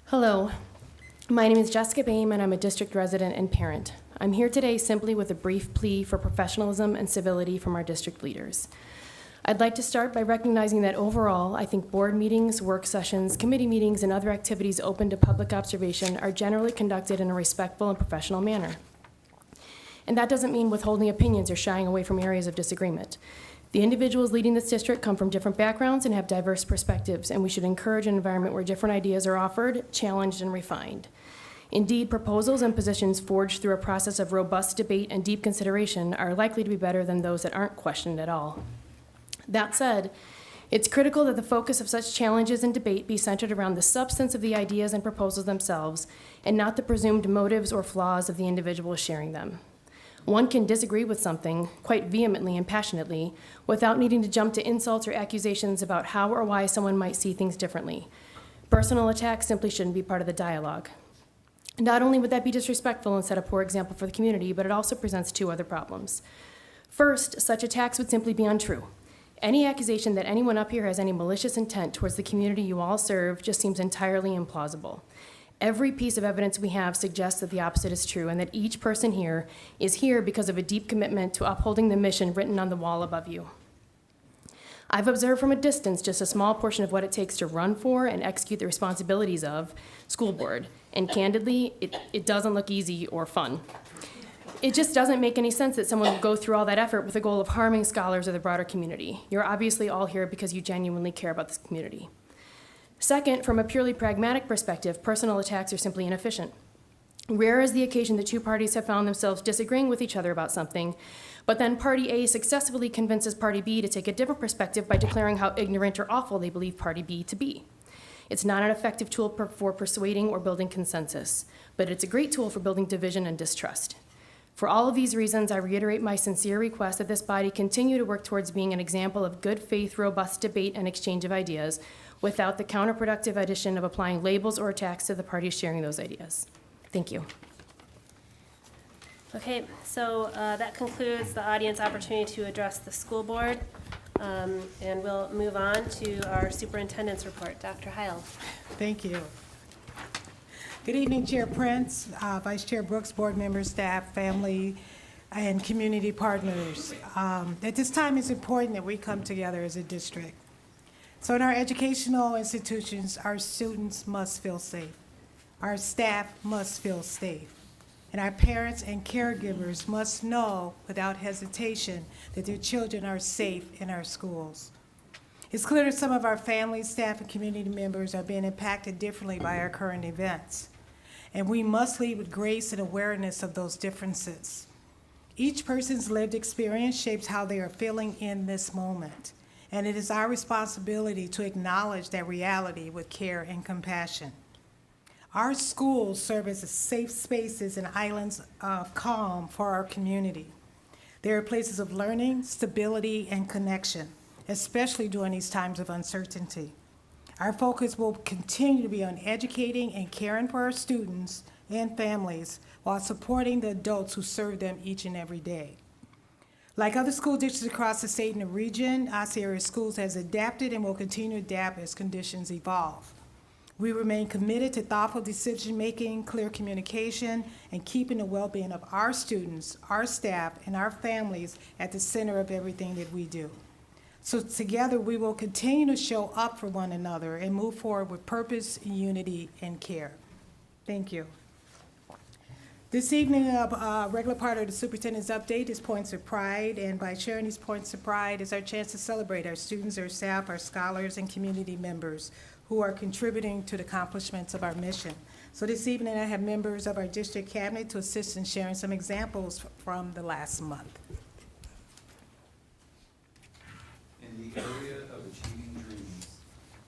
Hello, my name is Jessica Beam and I'm a district resident and parent. I'm here today simply with a brief plea for professionalism and civility from our district leaders. I'd like to start by recognizing that overall, I think board meetings, work sessions, committee meetings, and other activities open to public observation are generally conducted in a respectful and professional manner. And that doesn't mean withholding opinions or shying away from areas of disagreement. The individuals leading this district come from different backgrounds and have diverse perspectives, and we should encourage an environment where different ideas are offered, challenged, and refined. Indeed, proposals and positions forged through a process of robust debate and deep consideration are likely to be better than those that aren't questioned at all. That said, it's critical that the focus of such challenges and debate be centered around the substance of the ideas and proposals themselves, and not the presumed motives or flaws of the individuals sharing them. One can disagree with something quite vehemently and passionately without needing to jump to insults or accusations about how or why someone might see things differently. Personal attacks simply shouldn't be part of the dialogue. Not only would that be disrespectful and set a poor example for the community, but it also presents two other problems. First, such attacks would simply be untrue. Any accusation that anyone up here has any malicious intent towards the community you all serve just seems entirely implausible. Every piece of evidence we have suggests that the opposite is true and that each person here is here because of a deep commitment to upholding the mission written on the wall above you. I've observed from a distance just a small portion of what it takes to run for and execute the responsibilities of school board, and candidly, it doesn't look easy or fun. It just doesn't make any sense that someone would go through all that effort with the goal of harming scholars or the broader community. You're obviously all here because you genuinely care about this community. Second, from a purely pragmatic perspective, personal attacks are simply inefficient. Rare is the occasion that two parties have found themselves disagreeing with each other about something, but then party A successfully convinces party B to take a different perspective by declaring how ignorant or awful they believe party B to be. It's not an effective tool for persuading or building consensus, but it's a great tool for building division and distrust. For all of these reasons, I reiterate my sincere request that this body continue to work towards being an example of good faith, robust debate and exchange of ideas without the counterproductive addition of applying labels or attacks to the parties sharing those ideas. Thank you. Okay, so that concludes the audience opportunity to address the school board. And we'll move on to our superintendent's report. Dr. Heil. Thank you. Good evening, Chair Prince, Vice Chair Brooks, board members, staff, family, and community partners. At this time, it's important that we come together as a district. So in our educational institutions, our students must feel safe. Our staff must feel safe. And our parents and caregivers must know without hesitation that their children are safe in our schools. It's clear that some of our families, staff, and community members are being impacted differently by our current events. And we must lead with grace and awareness of those differences. Each person's lived experience shapes how they are feeling in this moment. And it is our responsibility to acknowledge that reality with care and compassion. Our schools serve as safe spaces and islands of calm for our community. They are places of learning, stability, and connection, especially during these times of uncertainty. Our focus will continue to be on educating and caring for our students and families while supporting the adults who serve them each and every day. Like other school districts across the state and the region, Osceola Area Schools has adapted and will continue to adapt as conditions evolve. We remain committed to thoughtful decision-making, clear communication, and keeping the well-being of our students, our staff, and our families at the center of everything that we do. So together, we will continue to show up for one another and move forward with purpose, unity, and care. Thank you. This evening, a regular part of the superintendent's update is Points of Pride, and by sharing these Points of Pride is our chance to celebrate our students, our staff, our scholars, and community members who are contributing to the accomplishments of our mission. So this evening, I have members of our district cabinet to assist in sharing some examples from the last month. In the area of achieving dreams,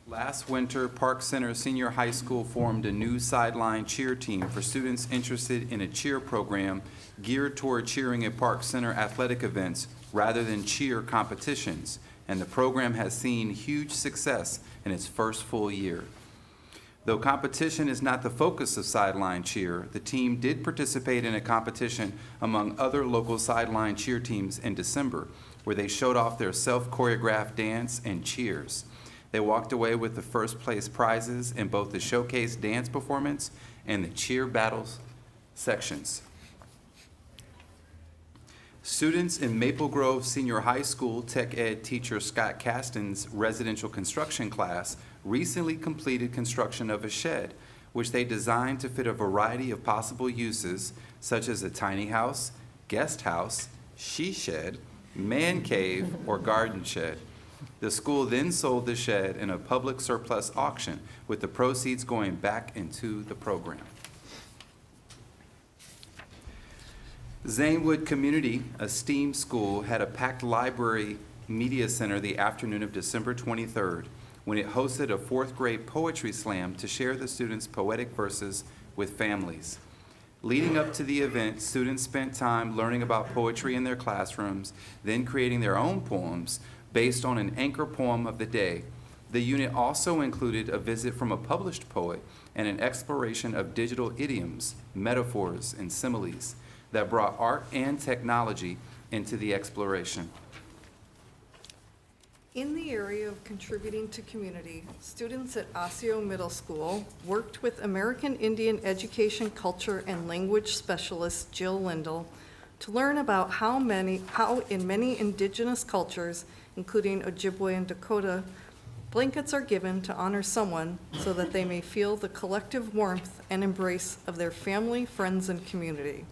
last winter, Park Center Senior High School formed a new sideline cheer team for students interested in a cheer program geared toward cheering at Park Center athletic events rather than cheer competitions, and the program has seen huge success in its first full year. Though competition is not the focus of sideline cheer, the team did participate in a competition among other local sideline cheer teams in December, where they showed off their self-choreographed dance and cheers. They walked away with the first place prizes in both the showcase dance performance and the cheer battles sections. Students in Maple Grove Senior High School Tech Ed teacher Scott Caston's residential construction class recently completed construction of a shed, which they designed to fit a variety of possible uses, such as a tiny house, guest house, she shed, man cave, or garden shed. The school then sold the shed in a public surplus auction, with the proceeds going back into the program. Zanewood Community, a STEAM school, had a packed library media center the afternoon of December 23rd when it hosted a fourth grade poetry slam to share the students' poetic verses with families. Leading up to the event, students spent time learning about poetry in their classrooms, then creating their own poems based on an anchor poem of the day. The unit also included a visit from a published poet and an exploration of digital idioms, metaphors, and similes that brought art and technology into the exploration. In the area of contributing to community, students at Osseo Middle School worked with American Indian education, culture, and language specialist Jill Lindell to learn about how in many indigenous cultures, including Ojibwe and Dakota, blankets are given to honor someone so that they may feel the collective warmth and embrace of their family, friends, and community.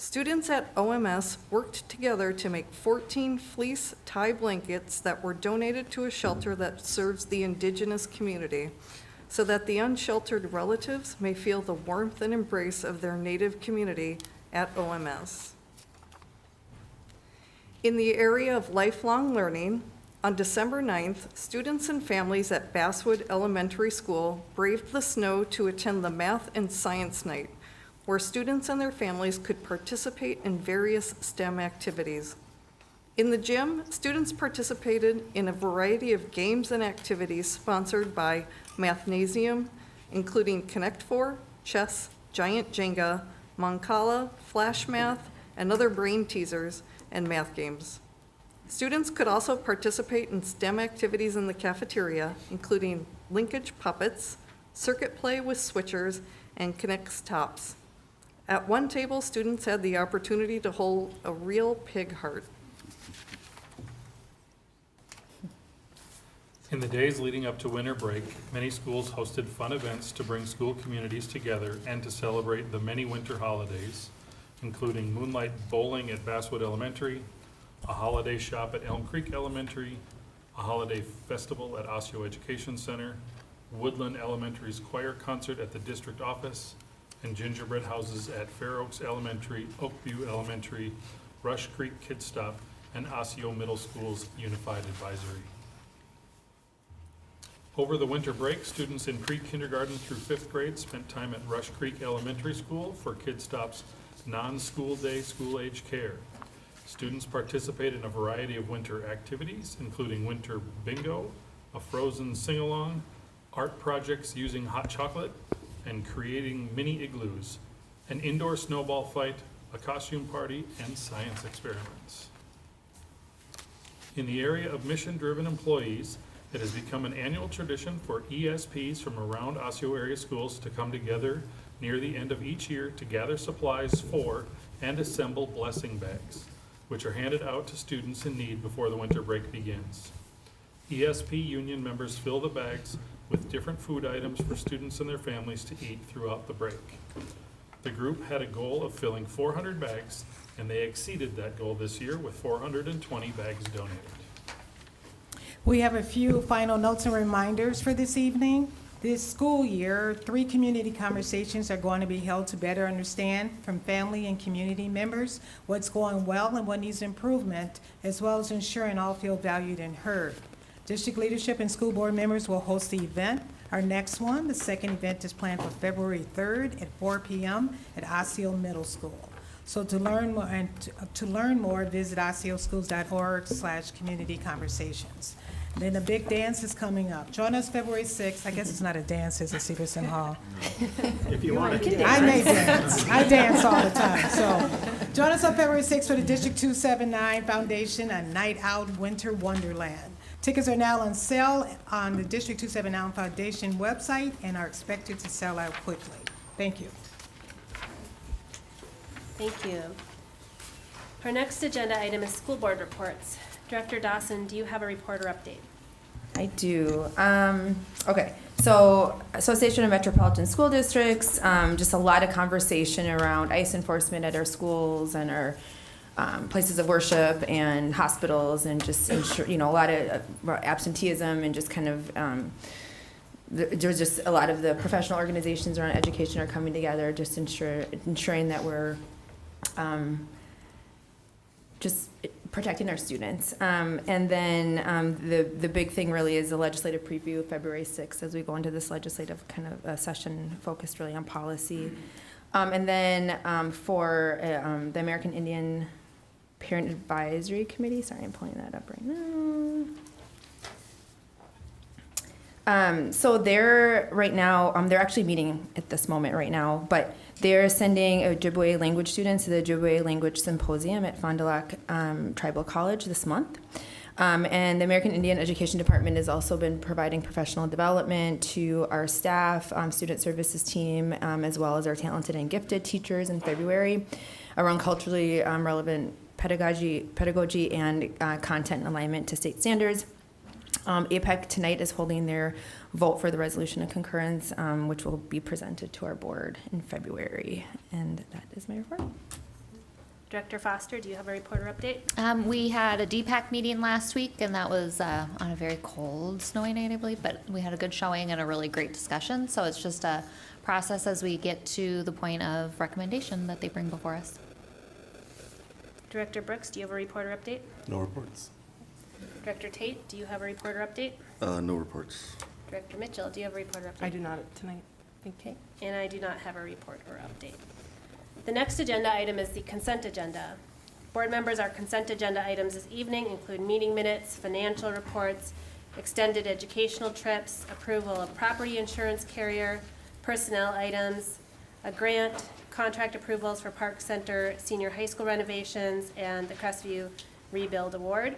Students at OMS worked together to make 14 fleece tie blankets that were donated to a shelter that serves the indigenous community so that the unsheltered relatives may feel the warmth and embrace of their native community at OMS. In the area of lifelong learning, on December 9th, students and families at Basswood Elementary School braved the snow to attend the Math and Science Night, where students and their families could participate in various STEM activities. In the gym, students participated in a variety of games and activities sponsored by Mathnasium, including Connect 4, chess, giant Jenga, Mancala, Flash Math, and other brain teasers and math games. Students could also participate in STEM activities in the cafeteria, including linkage puppets, circuit play with switchers, and K'NEX tops. At one table, students had the opportunity to hold a real pig heart. In the days leading up to winter break, many schools hosted fun events to bring school communities together and to celebrate the many winter holidays, including moonlight bowling at Basswood Elementary, a holiday shop at Elm Creek Elementary, a holiday festival at Osseo Education Center, Woodland Elementary's choir concert at the district office, and gingerbread houses at Fair Oaks Elementary, Oakview Elementary, Rush Creek Kid Stop, and Osseo Middle School's Unified Advisory. Over the winter break, students in pre-kindergarten through 5th grade spent time at Rush Creek Elementary School for Kid Stop's non-school day school-age care. Students participate in a variety of winter activities, including winter bingo, a frozen sing-along, art projects using hot chocolate, and creating mini igloos, an indoor snowball fight, a costume party, and science experiments. In the area of mission-driven employees, it has become an annual tradition for ESPs from around Osseo area schools to come together near the end of each year to gather supplies for and assemble blessing bags, which are handed out to students in need before the winter break begins. ESP union members fill the bags with different food items for students and their families to eat throughout the break. The group had a goal of filling 400 bags, and they exceeded that goal this year with 420 bags donated. We have a few final notes and reminders for this evening. This school year, 3 community conversations are going to be held to better understand from family and community members what's going well and what needs improvement, as well as ensuring all feel valued and heard. District leadership and school board members will host the event. Our next one, the second event, is planned for February 3rd at 4 p.m. at Osseo Middle School. So to learn more, visit osceoschools.org/community conversations. And then the big dance is coming up. Join us February 6th. I guess it's not a dance, it's at Severson Hall. If you want to. I may dance. I dance all the time. So join us on February 6th for the District 279 Foundation, a night out winter wonderland. Tickets are now on sale on the District 279 Foundation website and are expected to sell out quickly. Thank you. Thank you. Our next agenda item is school board reports. Director Dawson, do you have a report or update? I do. Okay, so Association of Metropolitan School Districts, just a lot of conversation around ICE enforcement at our schools and our places of worship and hospitals, and just ensure, a lot of absenteeism, and just kind of there's just a lot of the professional organizations around education are coming together, just ensuring that we're just protecting our students. And then the big thing really is the legislative preview February 6th as we go into this legislative kind of session focused really on policy. And then for the American Indian Parent Advisory Committee, sorry, I'm pulling that up right now. So they're right now, they're actually meeting at this moment right now, but they're sending Ojibwe language students to the Ojibwe Language Symposium at Fond du Lac Tribal College this month. And the American Indian Education Department has also been providing professional development to our staff, student services team, as well as our talented and gifted teachers in February around culturally relevant pedagogy and content alignment to state standards. APEC tonight is holding their vote for the resolution of concurrence, which will be presented to our board in February. And that is my report. Director Foster, do you have a report or update? We had a DPAC meeting last week, and that was on a very cold, snowy night, I believe, but we had a good showing and a really great discussion. So it's just a process as we get to the point of recommendation that they bring before us. Director Brooks, do you have a report or update? No reports. Director Tate, do you have a report or update? No reports. Director Mitchell, do you have a report or update? I do not tonight. Okay, and I do not have a report or update. The next agenda item is the consent agenda. Board members, our consent agenda items this evening include meeting minutes, financial reports, extended educational trips, approval of property insurance carrier, personnel items, a grant, contract approvals for Park Center senior high school renovations, and the Crestview Rebuild Award.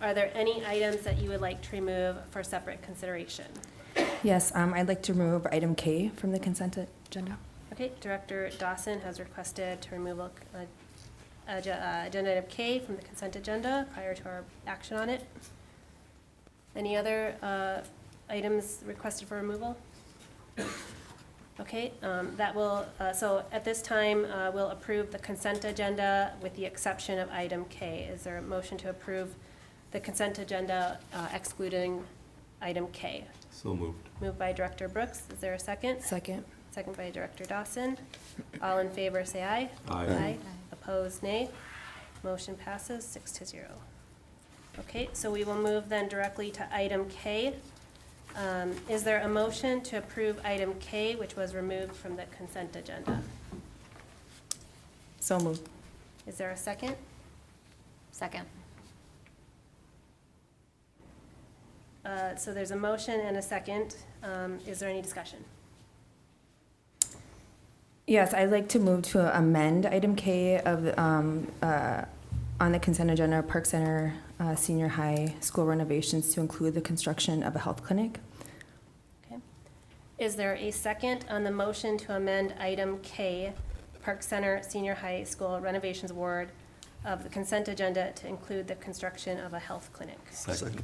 Are there any items that you would like to remove for separate consideration? Yes, I'd like to remove item K from the consent agenda. Okay, Director Dawson has requested to remove agenda item K from the consent agenda prior to our action on it. Any other items requested for removal? Okay, that will, so at this time, we'll approve the consent agenda with the exception of item K. Is there a motion to approve the consent agenda excluding item K? So moved. Moved by Director Brooks. Is there a second? Second. Second by Director Dawson. All in favor, say aye. Aye. Opposed, nay. Motion passes 6-0. Okay, so we will move then directly to item K. Is there a motion to approve item K, which was removed from the consent agenda? So moved. Is there a second? Second. So there's a motion and a second. Is there any discussion? Yes, I'd like to move to amend item K of on the consent agenda, Park Center Senior High School renovations to include the construction of a health clinic. Okay. Is there a second on the motion to amend item K, Park Center Senior High School renovations award of the consent agenda to include the construction of a health clinic? Second.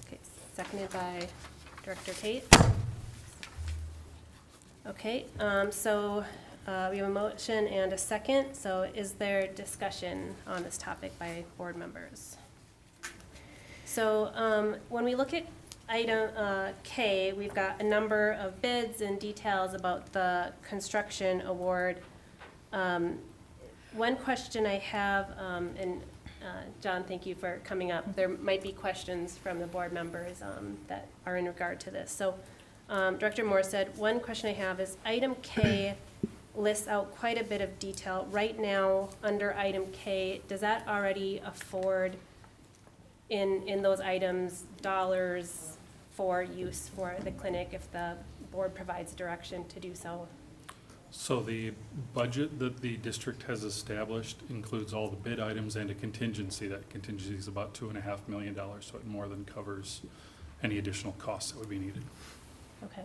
Okay, seconded by Director Tate. Okay, so we have a motion and a second. So is there discussion on this topic by board members? So when we look at item K, we've got a number of bids and details about the construction award. One question I have, and John, thank you for coming up. There might be questions from the board members that are in regard to this. So Director Moore said, one question I have is item K lists out quite a bit of detail. Right now, under item K, does that already afford in those items dollars for use for the clinic if the board provides direction to do so? So the budget that the district has established includes all the bid items and a contingency. That contingency is about $2.5 million, so it more than covers any additional costs that would be needed. Okay.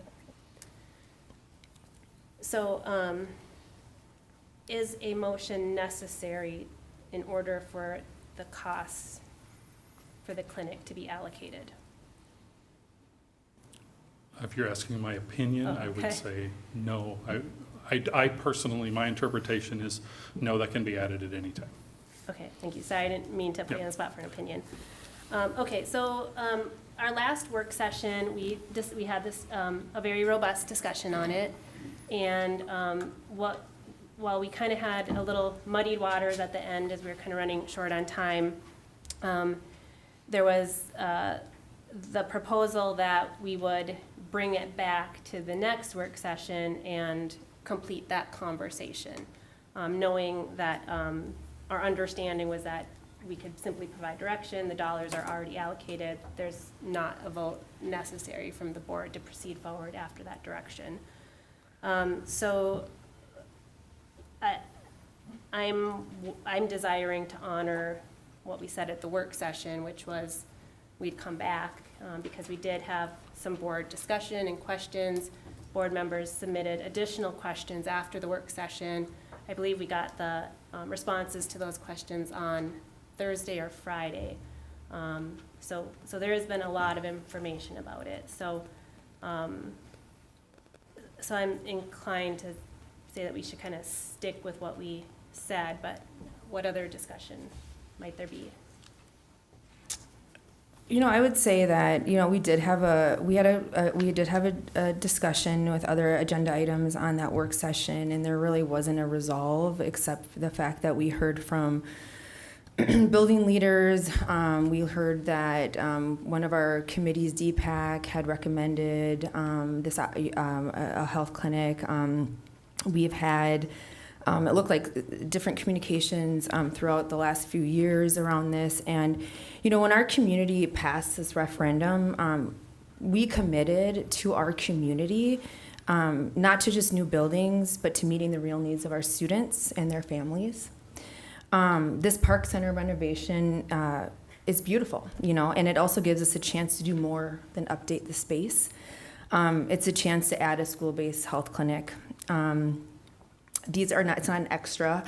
So is a motion necessary in order for the costs for the clinic to be allocated? If you're asking my opinion, I Okay. would say no. I personally, my interpretation is no, that can be added at any time. Okay, thank you. Sorry, I didn't mean to put you on the spot for an opinion. Okay, so our last work session, we had this a very robust discussion on it, and while we kind of had a little muddied waters at the end as we were kind of running short on time, there was the proposal that we would bring it back to the next work session and complete that conversation, knowing that our understanding was that we could simply provide direction, the dollars are already allocated, there's not a vote necessary from the board to proceed forward after that direction. So I'm desiring to honor what we said at the work session, which was we'd come back because we did have some board discussion and questions. Board members submitted additional questions after the work session. I believe we got the responses to those questions on Thursday or Friday. So there has been a lot of information about it. So I'm inclined to say that we should kind of stick with what we said, but what other discussion might there be? I would say that, we did have a discussion with other agenda items on that work session, and there really wasn't a resolve except for the fact that we heard from building leaders. We heard that one of our committees, DPAC, had recommended a health clinic. We've had it looked like different communications throughout the last few years around this. And, when our community passed this referendum, we committed to our community, not to just new buildings, but to meeting the real needs of our students and their families. This Park Center renovation is beautiful, and it also gives us a chance to do more than update the space. It's a chance to add a school-based health clinic. It's not an extra.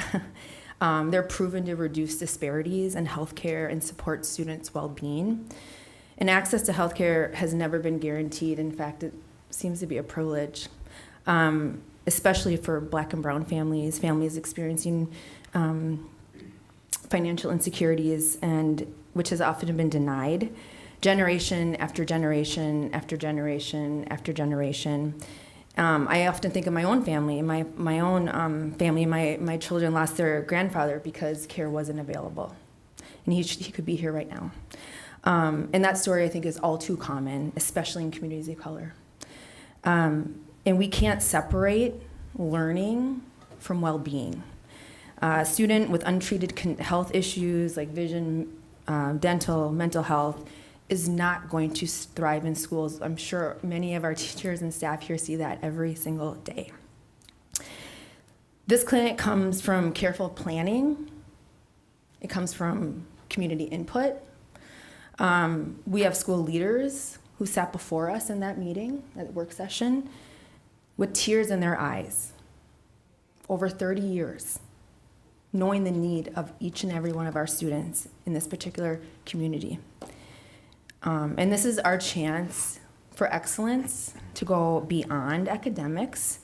They're proven to reduce disparities in healthcare and support students' well-being. And access to healthcare has never been guaranteed. In fact, it seems to be a privilege, especially for Black and brown families experiencing financial insecurities, and which has often been denied generation after generation after generation after generation. I often think of my own family. My children lost their grandfather because care wasn't available, and he could be here right now. And that story, I think, is all too common, especially in communities of color. And we can't separate learning from well-being. A student with untreated health issues like vision, dental, mental health is not going to thrive in schools. I'm sure many of our teachers and staff here see that every single day. This clinic comes from careful planning. It comes from community input. We have school leaders who sat before us in that meeting, that work session, with tears in their eyes, over 30 years, knowing the need of each and every one of our students in this particular community. And this is our chance for excellence to go beyond academics,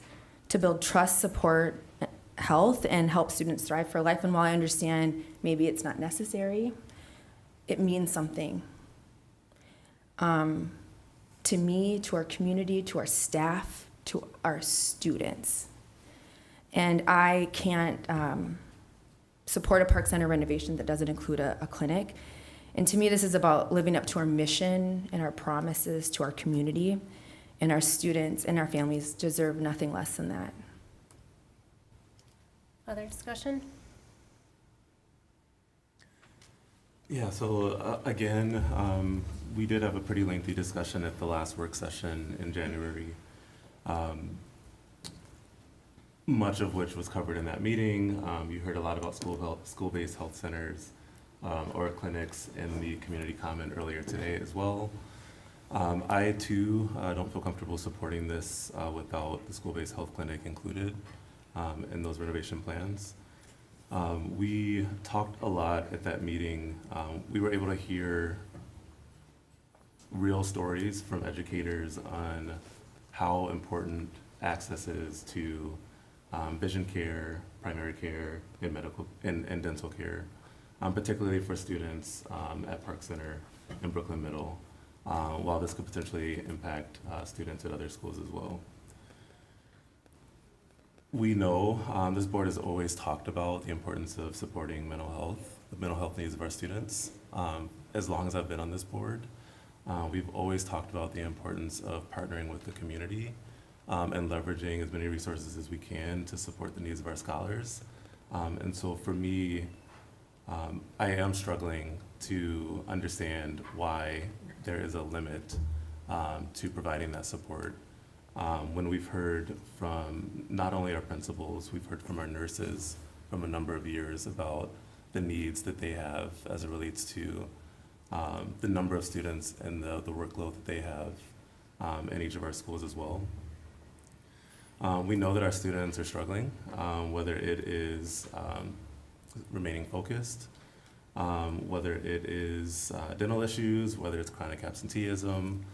to build trust, support, health, and help students thrive for life. And while I understand maybe it's not necessary, it means something. To me, to our community, to our staff, to our students. And I can't support a Park Center renovation that doesn't include a clinic. And to me, this is about living up to our mission and our promises to our community, and our students and our families deserve nothing less than that. Other discussion? Yeah, so again, we did have a pretty lengthy discussion at the last work session in January, much of which was covered in that meeting. You heard a lot about school-based health centers or clinics in the community comment earlier today as well. I too don't feel comfortable supporting this without the school-based health clinic included in those renovation plans. We talked a lot at that meeting. We were able to hear real stories from educators on how important access is to vision care, primary care, and medical and dental care, particularly for students at Park Center and Brooklyn Middle, while this could potentially impact students at other schools as well. We know this board has always talked about the importance of supporting mental health needs of our students. As long as I've been on this board, we've always talked about the importance of partnering with the community and leveraging as many resources as we can to support the needs of our scholars. And so for me, I am struggling to understand why there is a limit to providing that support. When we've heard from not only our principals, we've heard from our nurses from a number of years about the needs that they have as it relates to the number of students and the workload that they have in each of our schools as well. We know that our students are struggling, whether it is remaining focused, whether it is dental issues, whether it's chronic absenteeism,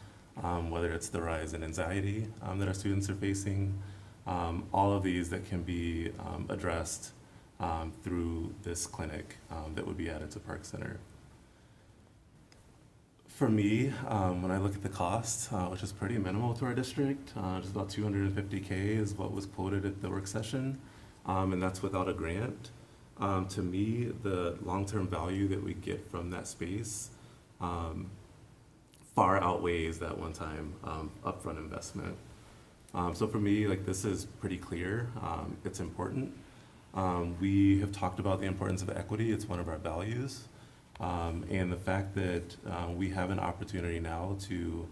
whether it's the rise in anxiety that our students are facing, all of these that can be addressed through this clinic that would be added to Park Center. For me, when I look at the cost, which is pretty minimal to our district, just about $250K is what was quoted at the work session, and that's without a grant. To me, the long-term value that we get from that space far outweighs that one-time upfront investment. So for me, like, this is pretty clear. It's important. We have talked about the importance of equity. It's one of our values. And the fact that we have an opportunity now to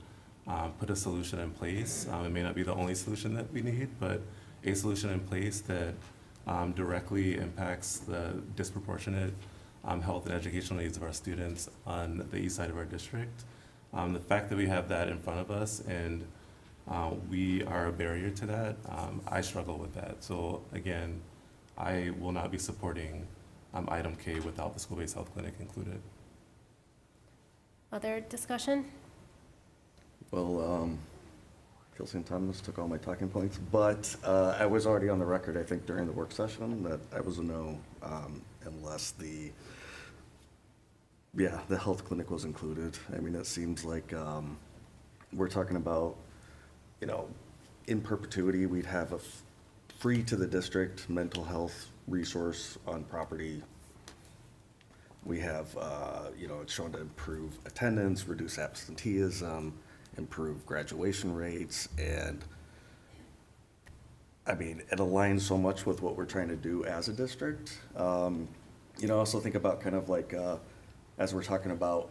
put a solution in place. It may not be the only solution that we need, but a solution in place that directly impacts the disproportionate health and educational needs of our students on the east side of our district. The fact that we have that in front of us and we are a barrier to that, I struggle with that. So again, I will not be supporting item K without the school-based health clinic included. Other discussion? Well, Chelsea Thomas took all my talking points, but I was already on the record, I think, during the work session that I was a no, unless the health clinic was included. I mean, it seems like we're talking about, you know, in perpetuity, we'd have a free to the district mental health resource on property. We have, you know, it's shown to improve attendance, reduce absenteeism, improve graduation rates, and I mean, it aligns so much with what we're trying to do as a district. You know, also think about kind of like, as we're talking about,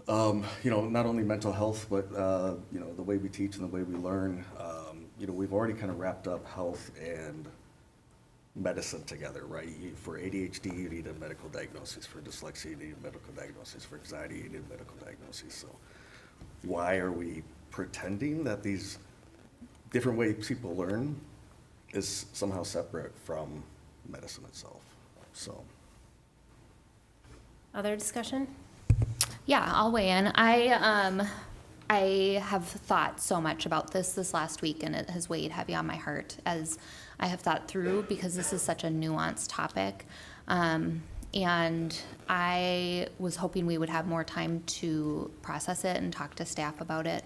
you know, not only mental health, but, you know, the way we teach and the way we learn. You know, we've already kind of wrapped up health and medicine together, right? For ADHD, you need a medical diagnosis. For dyslexia, you need a medical diagnosis. For anxiety, you need a medical diagnosis. So why are we pretending that these different ways people learn is somehow separate from medicine itself? So. Other discussion? Yeah, I'll weigh in. I have thought so much about this last week, and it has weighed heavy on my heart as I have thought through, because this is such a nuanced topic. And I was hoping we would have more time to process it and talk to staff about it.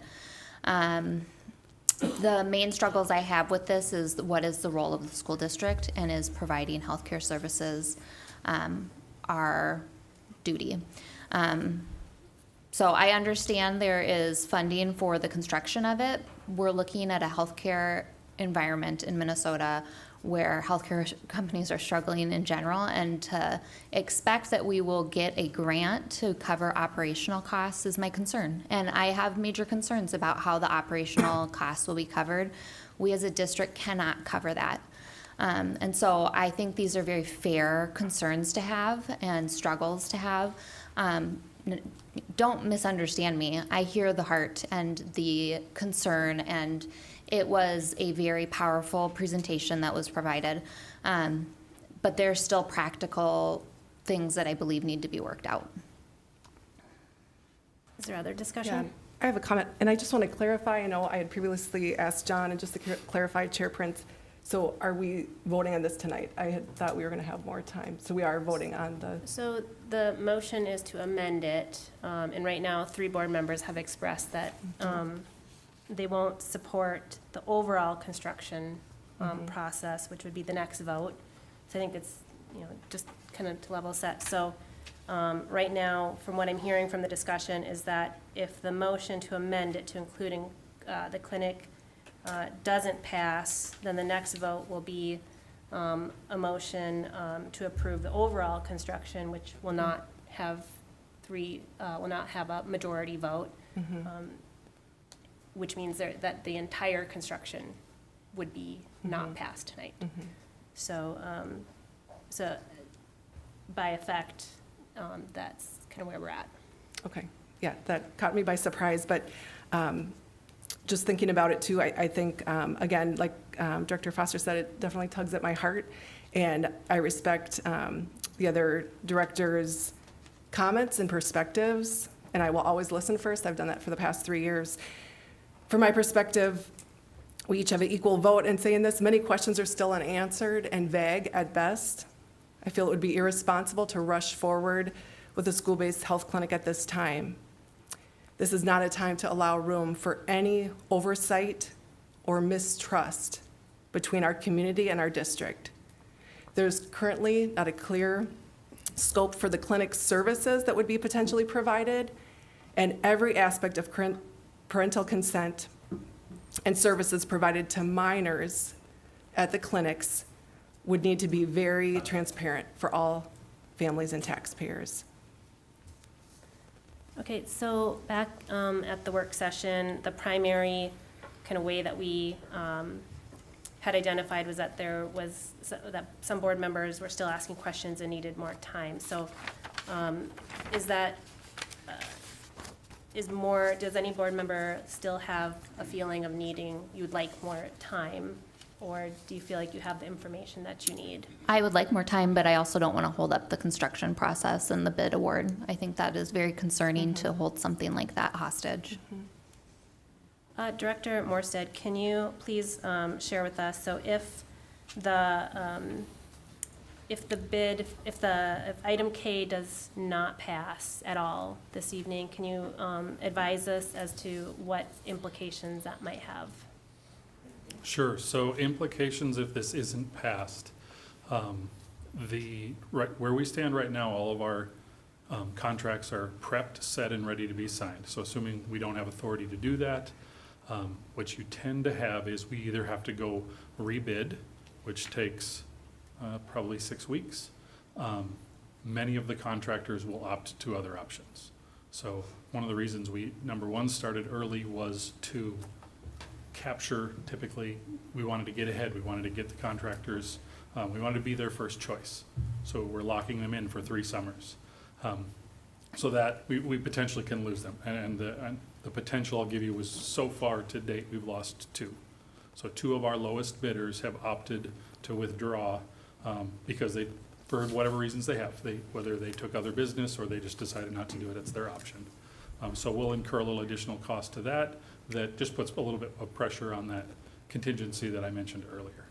The main struggles I have with this is what is the role of the school district, and is providing healthcare services our duty. So I understand there is funding for the construction of it. We're looking at a healthcare environment in Minnesota where healthcare companies are struggling in general, and to expect that we will get a grant to cover operational costs is my concern. And I have major concerns about how the operational costs will be covered. We as a district cannot cover that. And so I think these are very fair concerns to have and struggles to have. Don't misunderstand me. I hear the heart and the concern, and it was a very powerful presentation that was provided. But there's still practical things that I believe need to be worked out. Is there other discussion? Yeah, I have a comment, and I just want to clarify. I know I had previously asked John, and just to clarify, Chair Prince, so are we voting on this tonight? I had thought we were going to have more time. So we are voting on the... So the motion is to amend it, and right now 3 board members have expressed that they won't support the overall construction process, which would be the next vote. So I think it's, you know, just kind of to level set. So right now, from what I'm hearing from the discussion, is that if the motion to amend it to including the clinic doesn't pass, then the next vote will be a motion to approve the overall construction, which will not have a majority vote, which means that the entire construction would be not passed tonight. So, so by effect, that's kind of where we're at. Okay, yeah, that caught me by surprise, but just thinking about it too, I think, again, like Director Foster said, it definitely tugs at my heart, and I respect the other directors' comments and perspectives, and I will always listen first. I've done that for the past 3 years. From my perspective, we each have an equal vote in saying this. Many questions are still unanswered and vague at best. I feel it would be irresponsible to rush forward with a school-based health clinic at this time. This is not a time to allow room for any oversight or mistrust between our community and our district. There's currently not a clear scope for the clinic's services that would be potentially provided, and every aspect of parental consent and services provided to minors at the clinics would need to be very transparent for all families and taxpayers. Okay, so back at the work session, the primary kind of way that we had identified was that that some board members were still asking questions and needed more time. So does any board member still have a feeling of you'd like more time? Or do you feel like you have the information that you need? I would like more time, but I also don't want to hold up the construction process and the bid award. I think that is very concerning to hold something like that hostage. Director Morstead, can you please share with us, so if item K does not pass at all this evening, can you advise us as to what implications that might have? Sure. So implications if this isn't passed, where we stand right now, all of our contracts are prepped, set, and ready to be signed. So assuming we don't have authority to do that, what you tend to have is we either have to go rebid, which takes probably 6 weeks. Many of the contractors will opt to other options. So one of the reasons we, number one, started early was to capture, typically, we wanted to get ahead. We wanted to get the contractors, we wanted to be their first choice. So we're locking them in for 3 summers. So that we potentially can lose them. And the potential I'll give you was so far to date, we've lost 2. So 2 of our lowest bidders have opted to withdraw because they, for whatever reasons they have, whether they took other business or they just decided not to do it, it's their option. So we'll incur a little additional cost to that. That just puts a little bit of pressure on that contingency that I mentioned earlier.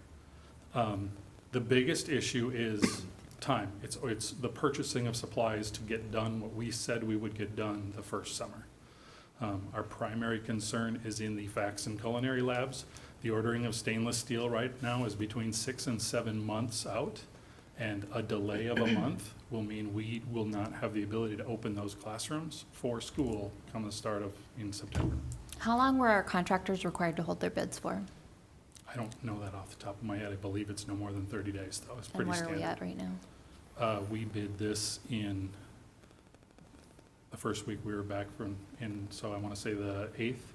The biggest issue is time. It's the purchasing of supplies to get done what we said we would get done the first summer. Our primary concern is in the fax and culinary labs. The ordering of stainless steel right now is between 6 and 7 months out, and a delay of a month will mean we will not have the ability to open those classrooms for school come the start of in September. How long were our contractors required to hold their bids for? I don't know that off the top of my head. I believe it's no more than 30 days, though. It's pretty standard. And where are we at right now? We bid this in the first week we were back from, so I want to say the 8th.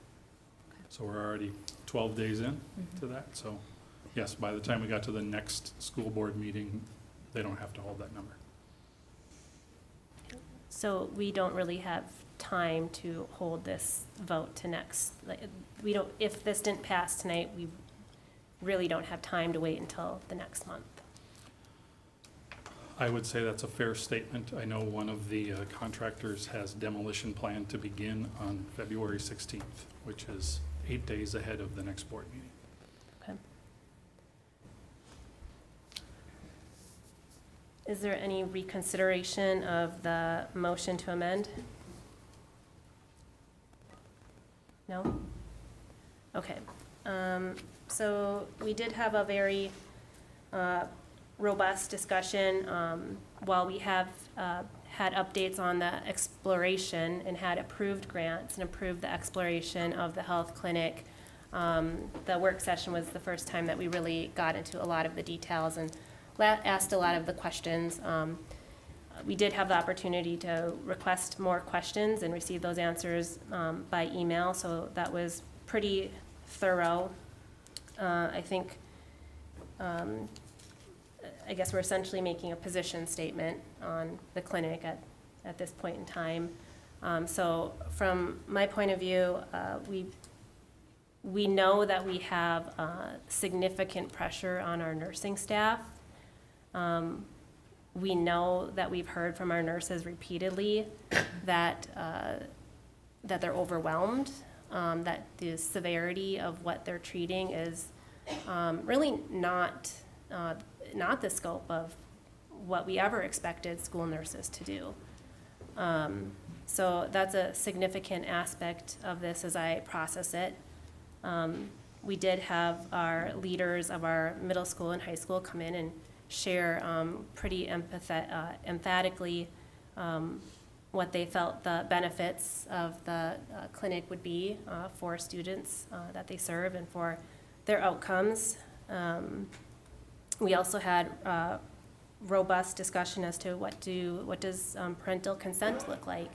So we're already 12 days in to that. So yes, by the time we got to the next school board meeting, they don't have to hold that number. So we don't really have time to hold this vote to next, if this didn't pass tonight, we really don't have time to wait until the next month. I would say that's a fair statement. I know one of the contractors has demolition planned to begin on February 16th, which is 8 days ahead of the next board meeting. Okay. Is there any reconsideration of the motion to amend? No? Okay. So we did have a very robust discussion. While we have had updates on the exploration and had approved grants and approved the exploration of the health clinic, The work session was the first time that we really got into a lot of the details and asked a lot of the questions. We did have the opportunity to request more questions and receive those answers by email, so that was pretty thorough. I think, I guess we're essentially making a position statement on the clinic at this point in time. So from my point of view, we know that we have significant pressure on our nursing staff. We know that we've heard from our nurses repeatedly that they're overwhelmed, that the severity of what they're treating is really not the scope of what we ever expected school nurses to do. So that's a significant aspect of this as I process it. We did have our leaders of our middle school and high school come in and share pretty emphatically what they felt the benefits of the clinic would be for students that they serve and for their outcomes. We also had robust discussion as to what does parental consent look like?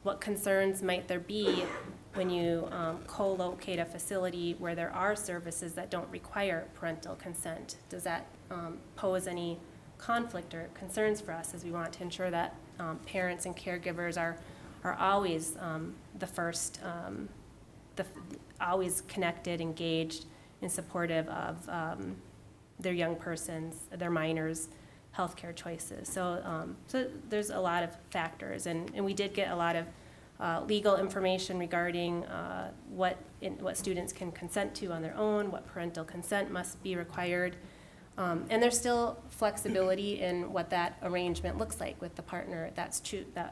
What concerns might there be when you co-locate a facility where there are services that don't require parental consent? Does that pose any conflict or concerns for us, as we want to ensure that parents and caregivers are always the first, always connected, engaged, and supportive of their young persons, their minors' healthcare choices. So, so there's a lot of factors, and we did get a lot of legal information regarding what students can consent to on their own, what parental consent must be required, and there's still flexibility in what that arrangement looks like with the partner that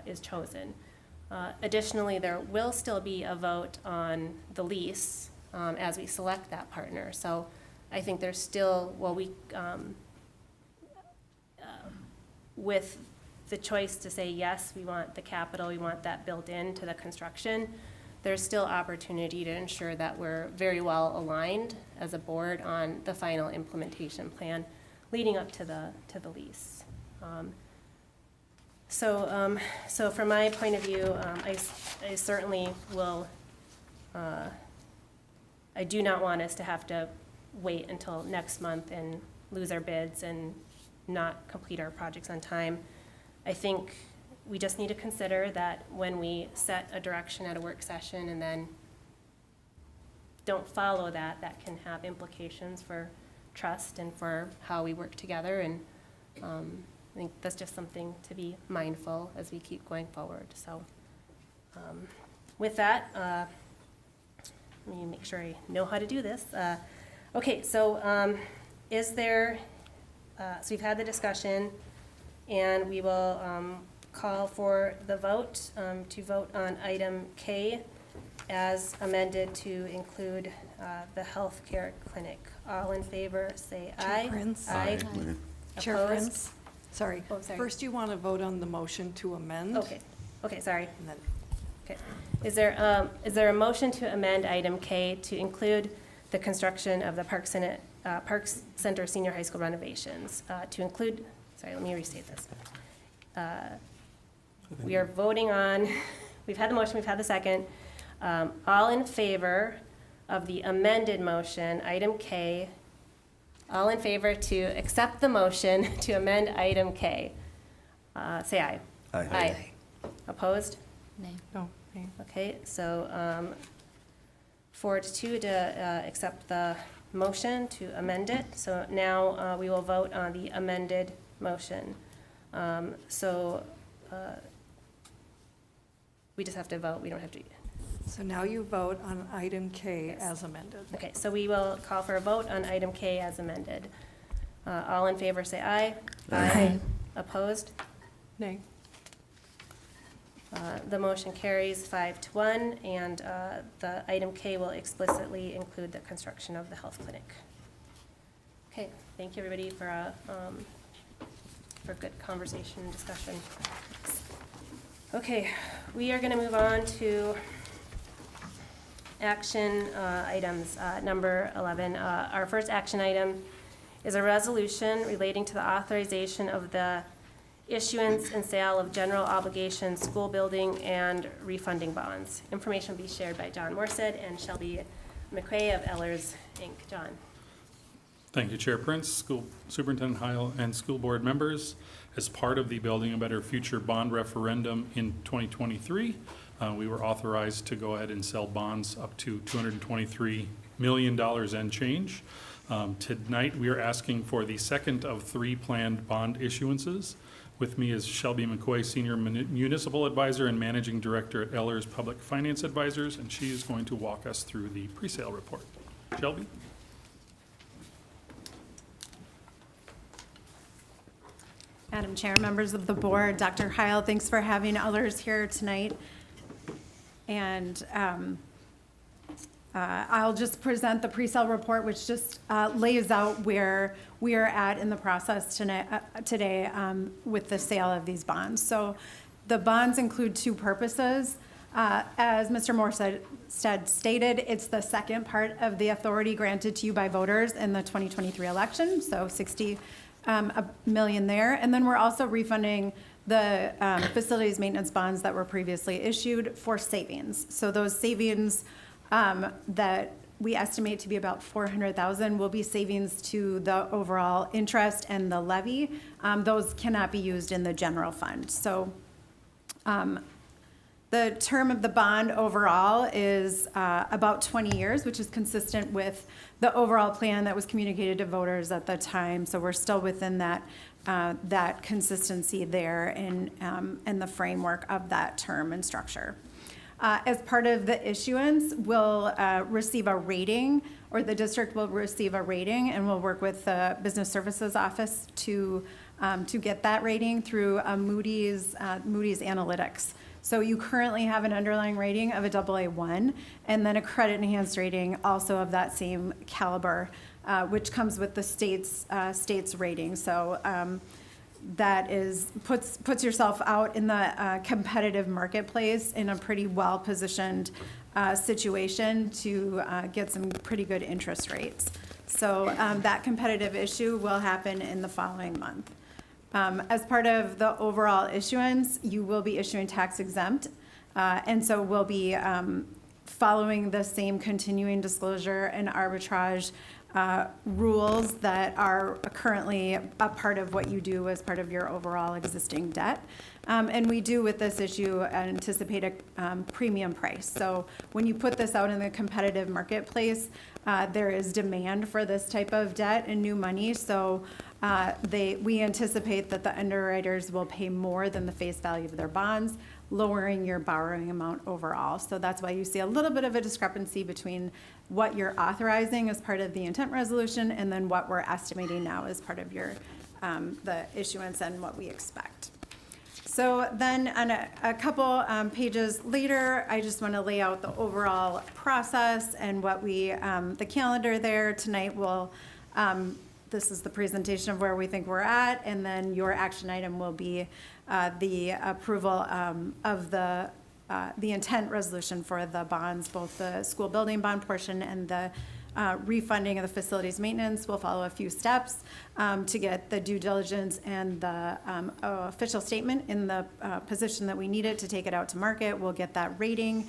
is chosen. Additionally, there will still be a vote on the lease as we select that partner. So I think there's still, with the choice to say, yes, we want the capital, we want that built into the construction, there's still opportunity to ensure that we're very well aligned as a board on the final implementation plan leading up to the lease. So from my point of view, I certainly will, I do not want us to have to wait until next month and lose our bids and not complete our projects on time. I think we just need to consider that when we set a direction at a work session and then don't follow that, that can have implications for trust and for how we work together. And I think that's just something to be mindful as we keep going forward. So with that, let me make sure I know how to do this. Okay, so is there, so we've had the discussion, and we will call for the vote to vote on item K as amended to include the healthcare clinic. All in favor, say aye. Chair Prince. Aye. Chair Opposed? Prince, sorry. Oh, sorry. First, you want to vote on the motion to amend. Okay, sorry. And then Okay. Is there a motion to amend item K to include the construction of the Parks Center Senior High School renovations? To include, sorry, let me restate this. We are voting on, we've had the motion, we've had the second. All in favor of the amended motion, item K, all in favor to accept the motion to amend item K, say aye. Aye. Opposed? No, nay. Okay, so 4-2 to accept the motion to amend it. So now we will vote on the amended motion. We just have to vote, we don't have to. So now you vote on item K as amended. Okay, so we will call for a vote on item K as amended. All in favor say aye. Aye. Opposed? Nay. The motion carries 5-1, and the item K will explicitly include the construction of the health clinic. Okay, thank you everybody for good conversation and discussion. Okay, we are going to move on to action items, number 11. Our first action item is a resolution relating to the authorization of the issuance and sale of general obligation school building and refunding bonds. Information will be shared by John Morstead and Shelby McQuay of Ellers, Inc. John. Thank you, Chair Prince, School Superintendent Heil, and school board members. As part of the Building a Better Future bond referendum in 2023, we were authorized to go ahead and sell bonds up to $223 million and change. Tonight, we are asking for the second of 3 planned bond issuances. With me is Shelby McQuay, Senior Municipal Advisor and Managing Director at Ellers Public Finance Advisors, and she is going to walk us through the pre-sale report. Shelby? Madam Chair, members of the board, Dr. Heil, thanks for having Ellers here tonight. And I'll just present the pre-sale report, which just lays out where we are at in the process today with the sale of these bonds. So the bonds include 2 purposes. As Mr. Morstead stated, it's the second part of the authority granted to you by voters in the 2023 election, so $60 million there. And then we're also refunding the facilities maintenance bonds that were previously issued for savings. So those savings that we estimate to be about $400,000 will be savings to the overall interest and the levy. Those cannot be used in the general fund. So the term of the bond overall is about 20 years, which is consistent with the overall plan that was communicated to voters at the time. So we're still within that that consistency there and the framework of that term and structure. As part of the issuance, we'll receive a rating, or the district will receive a rating, and we'll work with the Business Services Office to get that rating through Moody's Analytics. So you currently have an underlying rating of a AA1, and then a credit enhanced rating also of that same caliber, which comes with the state's rating. So that puts yourself out in the competitive marketplace in a pretty well-positioned situation to get some pretty good interest rates. So that competitive issue will happen in the following month. As part of the overall issuance, you will be issuing tax exempt, and so we'll be following the same continuing disclosure and arbitrage rules that are currently a part of what you do as part of your overall existing debt. And we do with this issue anticipate a premium price. So when you put this out in the competitive marketplace, there is demand for this type of debt and new money. So we anticipate that the underwriters will pay more than the face value of their bonds, lowering your borrowing amount overall. So that's why you see a little bit of a discrepancy between what you're authorizing as part of the intent resolution and then what we're estimating now as part of your the issuance and what we expect. So then on a couple pages later, I just want to lay out the overall process and what the calendar there tonight will, this is the presentation of where we think we're at, and then your action item will be the approval of the intent resolution for the bonds, both the school building bond portion and the refunding of the facilities maintenance. Will follow a few steps to get the due diligence and the official statement in the position that we need it to take it out to market. We'll get that rating.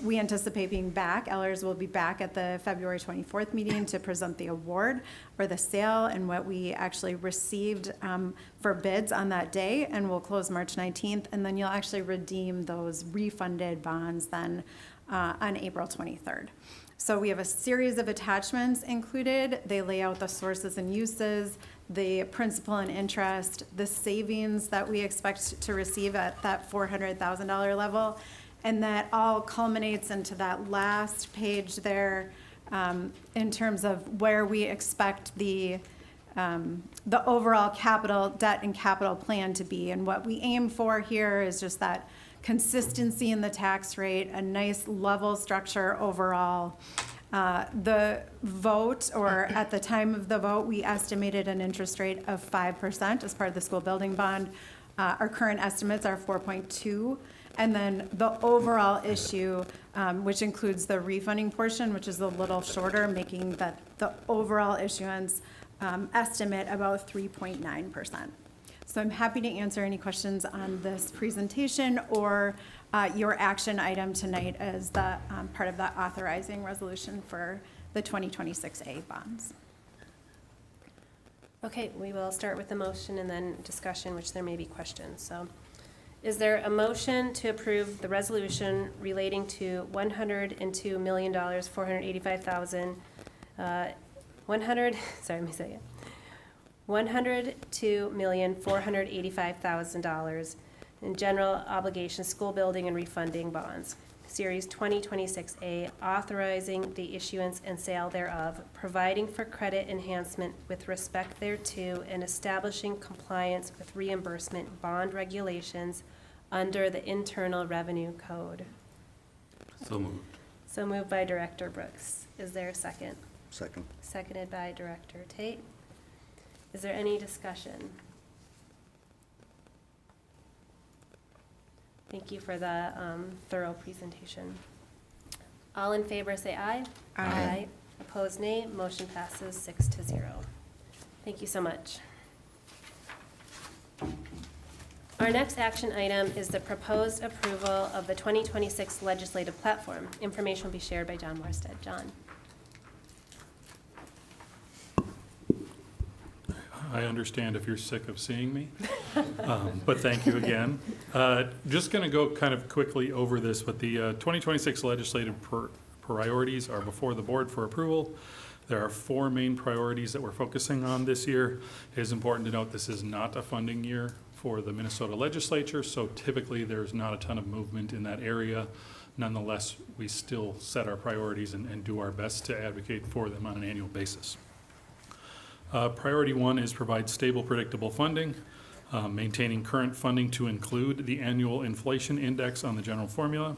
We anticipate being back. Ellers will be back at the February 24th meeting to present the award or the sale and what we actually received for bids on that day, and we'll close March 19th, and then you'll actually redeem those refunded bonds then on April 23rd. So we have a series of attachments included. They lay out the sources and uses, the principal and interest, the savings that we expect to receive at that $400,000 level, and that all culminates into that last page there in terms of where we expect the overall capital, debt and capital plan to be. And what we aim for here is just that consistency in the tax rate, a nice level structure overall. The vote, or at the time of the vote, we estimated an interest rate of 5% as part of the school building bond. Our current estimates are 4.2. And then the overall issue, which includes the refunding portion, which is a little shorter, making the overall issuance estimate about 3.9%. So I'm happy to answer any questions on this presentation or your action item tonight as the part of the authorizing resolution for the 2026A bonds. Okay, we will start with the motion and then discussion, which there may be questions. So is there a motion to approve the resolution relating to $102,485,000, $102,485,000 in general obligation school building and refunding bonds, Series 2026A, authorizing the issuance and sale thereof, providing for credit enhancement with respect thereto, and establishing compliance with reimbursement bond regulations under the Internal Revenue Code. So moved. So moved by Director Brooks. Is there a second? Second. Seconded by Director Tate. Is there any discussion? Thank you for the thorough presentation. All in favor say aye. Aye. Opposed, nay. Motion passes 6-0. Thank you so much. Our next action item is the proposed approval of the 2026 legislative platform. Information will be shared by John Morstead. John. I understand if you're sick of seeing me, but thank you again. Just going to go kind of quickly over this, but the 2026 legislative priorities are before the board for approval. There are 4 main priorities that we're focusing on this year. It is important to note this is not a funding year for the Minnesota legislature, so typically there's not a ton of movement in that area. Nonetheless, we still set our priorities and do our best to advocate for them on an annual basis. Priority 1 is provide stable, predictable funding, maintaining current funding to include the annual inflation index on the general formula,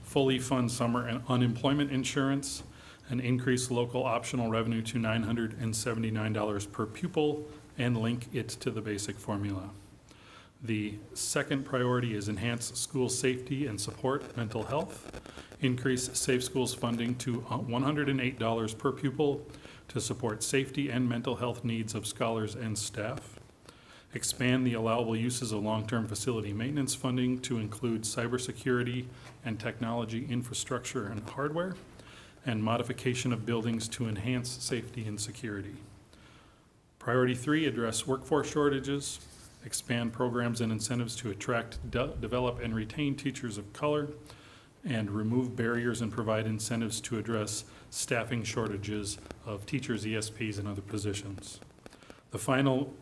fully fund summer and unemployment insurance, and increase local optional revenue to $979 per pupil, and link it to the basic formula. The second priority is enhance school safety and support mental health, increase Safe Schools funding to $108 per pupil, to support safety and mental health needs of scholars and staff. Expand the allowable uses of long-term facility maintenance funding to include cybersecurity and technology infrastructure and hardware, and modification of buildings to enhance safety and security. Priority 3, address workforce shortages, expand programs and incentives to attract, develop, and retain teachers of color, and remove barriers and provide incentives to address staffing shortages of teachers, ESPs, and other positions. The final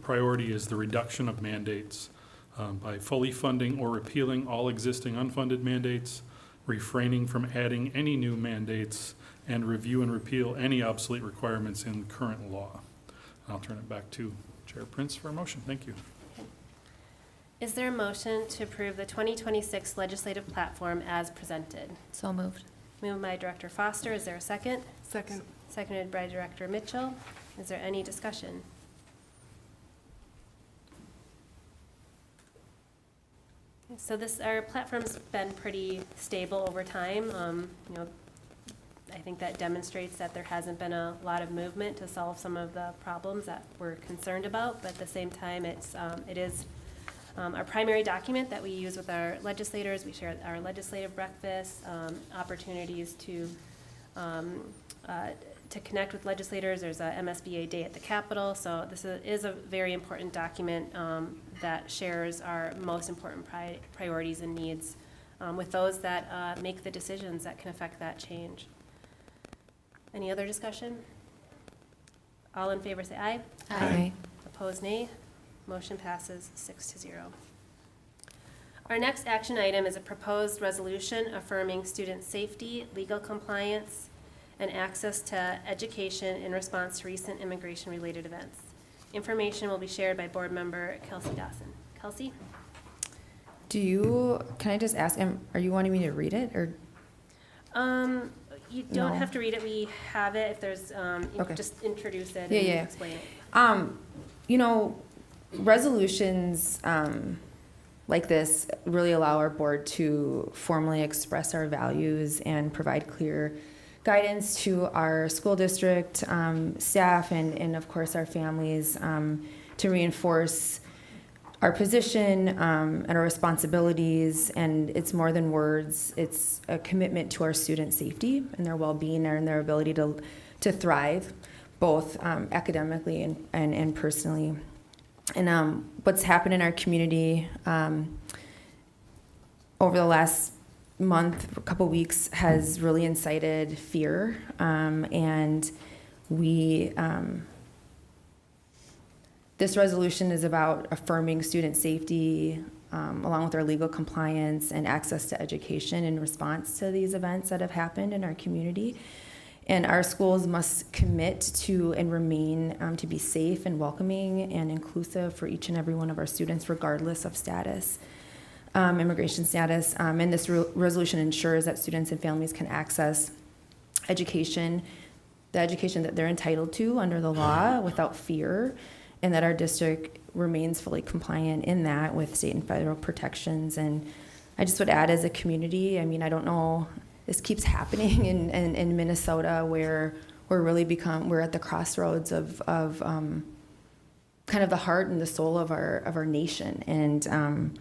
priority is the reduction of mandates by fully funding or repealing all existing unfunded mandates, refraining from adding any new mandates, and review and repeal any obsolete requirements in current law. I'll turn it back to Chair Prince for a motion. Thank you. Is there a motion to approve the 2026 legislative platform as presented? So moved. Moved by Director Foster. Is there a second? Second. Seconded by Director Mitchell. Is there any discussion? So our platform's been pretty stable over time. I think that demonstrates that there hasn't been a lot of movement to solve some of the problems that we're concerned about, but at the same time, it is our primary document that we use with our legislators. We share our legislative breakfast, opportunities to connect with legislators. There's a MSBA day at the Capitol, so this is a very important document that shares our most important priorities and needs with those that make the decisions that can affect that change. Any other discussion? All in favor say aye. Aye. Opposed, nay. Motion passes 6-0. Our next action item is a proposed resolution affirming student safety, legal compliance, and access to education in response to recent immigration-related events. Information will be shared by Board Member Kelsey Dawson. Kelsey? Can I just ask, are you wanting me to read it, or? You don't No. have to read it. We have it. If there's, Okay. just introduce it Yeah, and yeah. explain it. resolutions like this really allow our board to formally express our values and provide clear guidance to our school district staff and of course our families to reinforce our position and our responsibilities. And it's more than words. It's a commitment to our student safety and their well-being and their ability to thrive, both academically and personally. And what's happened in our community over the last month, a couple weeks, has really incited fear. And this resolution is about affirming student safety, along with our legal compliance and access to education in response to these events that have happened in our community. And our schools must commit to and remain to be safe and welcoming and inclusive for each and every one of our students, regardless of status, immigration status. And this resolution ensures that students and families can access education, the education that they're entitled to under the law without fear, and that our district remains fully compliant in that with state and federal protections. And I just would add, as a community, I mean, I don't know, this keeps happening in Minnesota, where we're at the crossroads of kind of the heart and the soul of our nation. And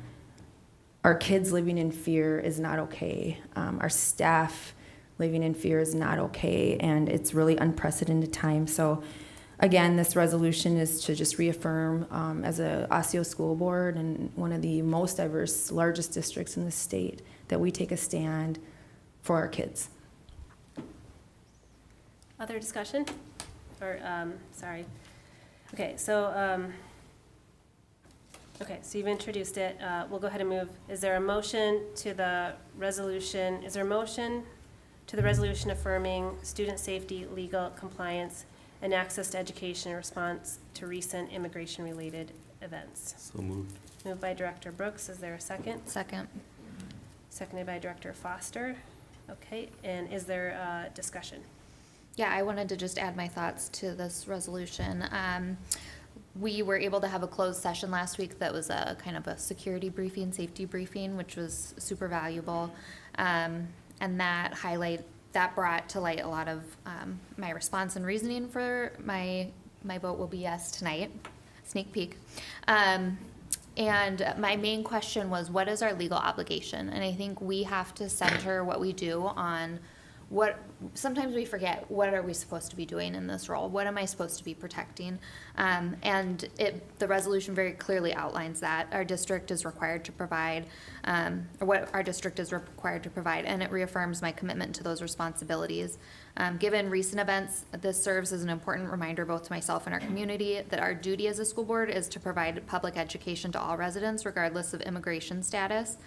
our kids living in fear is not okay. Our staff living in fear is not okay, and it's really unprecedented time. So again, this resolution is to just reaffirm, as a Osseo school board and one of the most diverse, largest districts in the state, that we take a stand for our kids. Other discussion? Or, sorry. Okay, so you've introduced it. We'll go ahead and move. Is there a motion to the resolution? Is there a motion to the resolution affirming student safety, legal compliance, and access to education in response to recent immigration-related events? So moved. Moved by Director Brooks. Is there a second? Second. Seconded by Director Foster. Okay, and is there discussion? Yeah, I wanted to just add my thoughts to this resolution. We were able to have a closed session last week that was a kind of a security briefing, safety briefing, which was super valuable. And that brought to light a lot of my response and reasoning for my vote will be yes tonight. Sneak peek. And my main question was, what is our legal obligation? And I think we have to center what we do on sometimes we forget, what are we supposed to be doing in this role? What am I supposed to be protecting? And the resolution very clearly outlines that our district is required to provide, or what our district is required to provide, and it reaffirms my commitment to those responsibilities. Given recent events, this serves as an important reminder both to myself and our community that our duty as a school board is to provide public education to all residents, regardless of immigration status.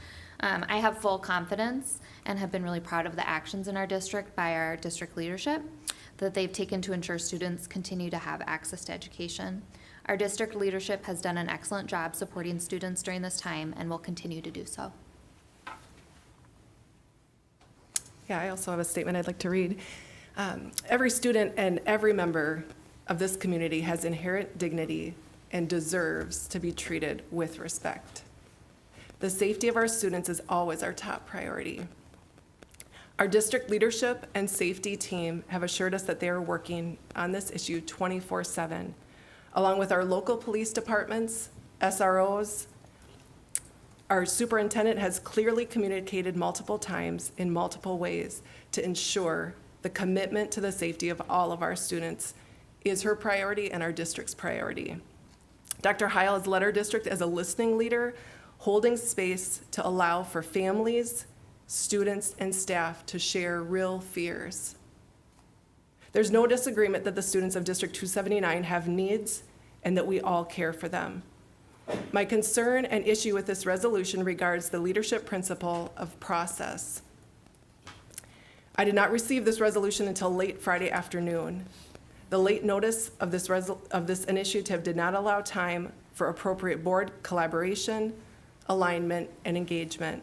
I have full confidence and have been really proud of the actions in our district by our district leadership that they've taken to ensure students continue to have access to education. Our district leadership has done an excellent job supporting students during this time and will continue to do so. Yeah, I also have a statement I'd like to read. Every student and every member of this community has inherent dignity and deserves to be treated with respect. The safety of our students is always our top priority. Our district leadership and safety team have assured us that they are working on this issue 24/7, along with our local police departments, SROs. Our superintendent has clearly communicated multiple times in multiple ways to ensure the commitment to the safety of all of our students is her priority and our district's priority. Dr. Heil has led our district as a listening leader, holding space to allow for families, students, and staff to share real fears. There's no disagreement that the students of District 279 have needs and that we all care for them. My concern and issue with this resolution regards the leadership principle of process. I did not receive this resolution until late Friday afternoon. The late notice of this initiative did not allow time for appropriate board collaboration, alignment, and engagement.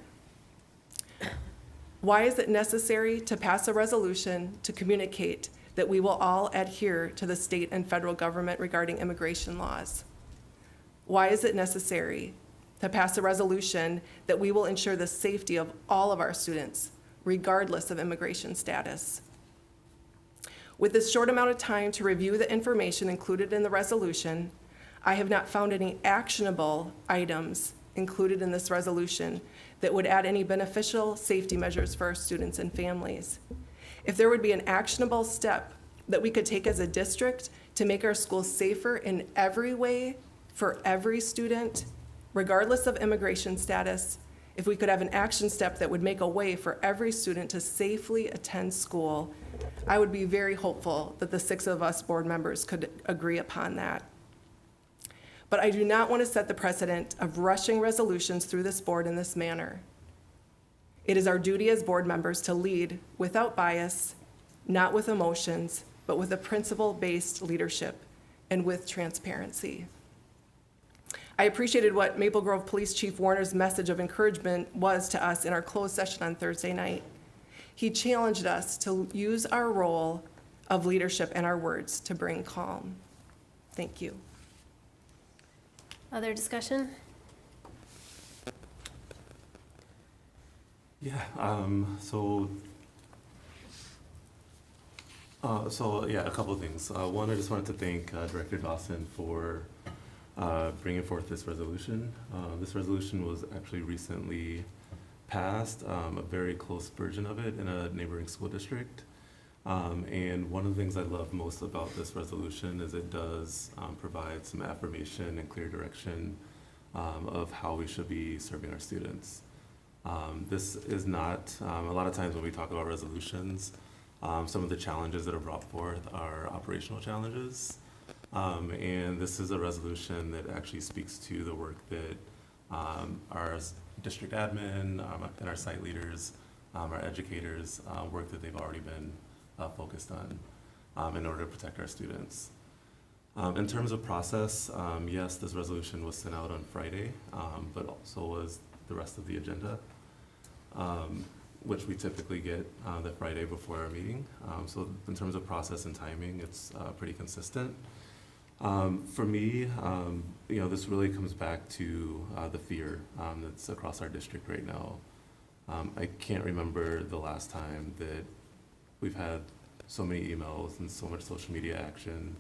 Why is it necessary to pass a resolution to communicate that we will all adhere to the state and federal government regarding immigration laws? Why is it necessary to pass a resolution that we will ensure the safety of all of our students, regardless of immigration status? With this short amount of time to review the information included in the resolution, I have not found any actionable items included in this resolution that would add any beneficial safety measures for our students and families. If there would be an actionable step that we could take as a district to make our schools safer in every way for every student, regardless of immigration status, if we could have an action step that would make a way for every student to safely attend school, I would be very hopeful that the 6 of us board members could agree upon that. But I do not want to set the precedent of rushing resolutions through this board in this manner. It is our duty as board members to lead without bias, not with emotions, but with a principle-based leadership and with transparency. I appreciated what Maple Grove Police Chief Warner's message of encouragement was to us in our closed session on Thursday night. He challenged us to use our role of leadership and our words to bring calm. Thank you. Other discussion? Yeah, a couple of things. One, I just wanted to thank Director Dawson for bringing forth this resolution. This resolution was actually recently passed, a very close version of it in a neighboring school district. And one of the things I love most about this resolution is it does provide some affirmation and clear direction of how we should be serving our students. This is not, a lot of times when we talk about resolutions, some of the challenges that are brought forth are operational challenges. And this is a resolution that actually speaks to the work that our district admin and our site leaders, our educators, work that they've already been focused on in order to protect our students. In terms of process, yes, this resolution was sent out on Friday, but also was the rest of the agenda, which we typically get the Friday before our meeting. So in terms of process and timing, it's pretty consistent. For me, this really comes back to the fear that's across our district right now. I can't remember the last time that we've had so many emails and so much social media action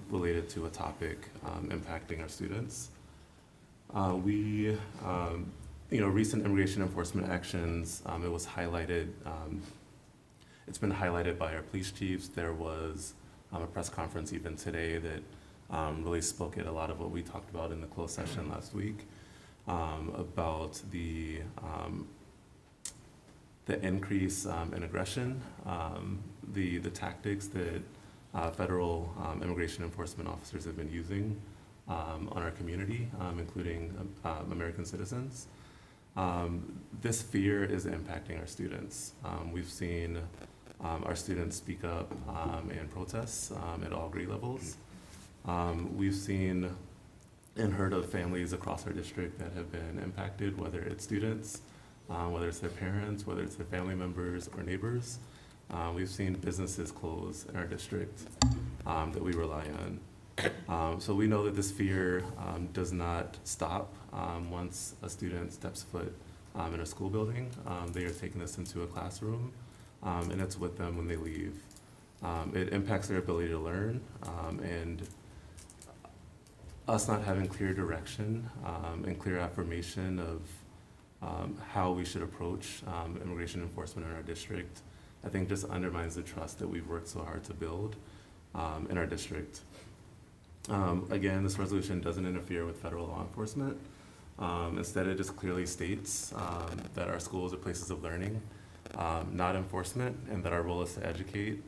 related to a topic impacting our students. Recent immigration enforcement actions, it was highlighted, it's been highlighted by our police chiefs. There was a press conference even today that really spoke at a lot of what we talked about in the closed session last week about the increase in aggression, the tactics that federal immigration enforcement officers have been using on our community, including American citizens. This fear is impacting our students. We've seen our students speak up and protest at all grade levels. We've seen and heard of families across our district that have been impacted, whether it's students, whether it's their parents, whether it's their family members or neighbors. We've seen businesses close in our district that we rely on. So we know that this fear does not stop once a student steps foot in a school building. They are taking this into a classroom, and it's with them when they leave. It impacts their ability to learn, and us not having clear direction and clear affirmation of how we should approach immigration enforcement in our district, I think just undermines the trust that we've worked so hard to build in our district. Again, this resolution doesn't interfere with federal law enforcement. Instead, it just clearly states that our schools are places of learning, not enforcement, and that our role is to educate,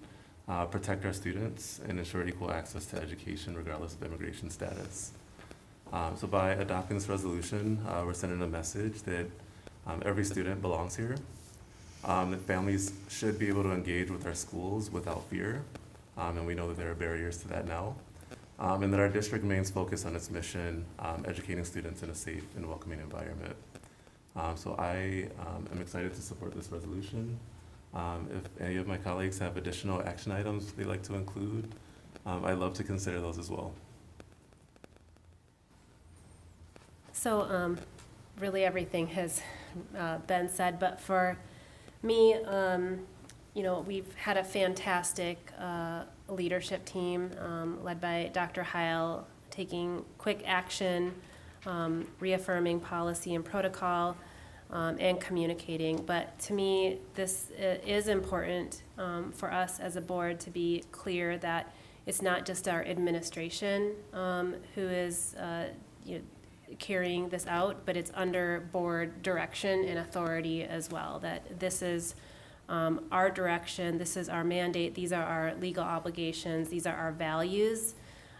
protect our students, and ensure equal access to education regardless of immigration status. So by adopting this resolution, we're sending a message that every student belongs here, that families should be able to engage with our schools without fear, and we know that there are barriers to that now. And that our district remains focused on its mission, educating students in a safe and welcoming environment. So I am excited to support this resolution. If any of my colleagues have additional action items they'd like to include, I'd love to consider those as well. So really everything has been said, but for me, we've had a fantastic leadership team led by Dr. Heil, taking quick action, reaffirming policy and protocol, and communicating. But to me, this is important for us as a board to be clear that it's not just our administration who is carrying this out, but it's under board direction and authority as well, that this is our direction, this is our mandate, these are our legal obligations, these are our values,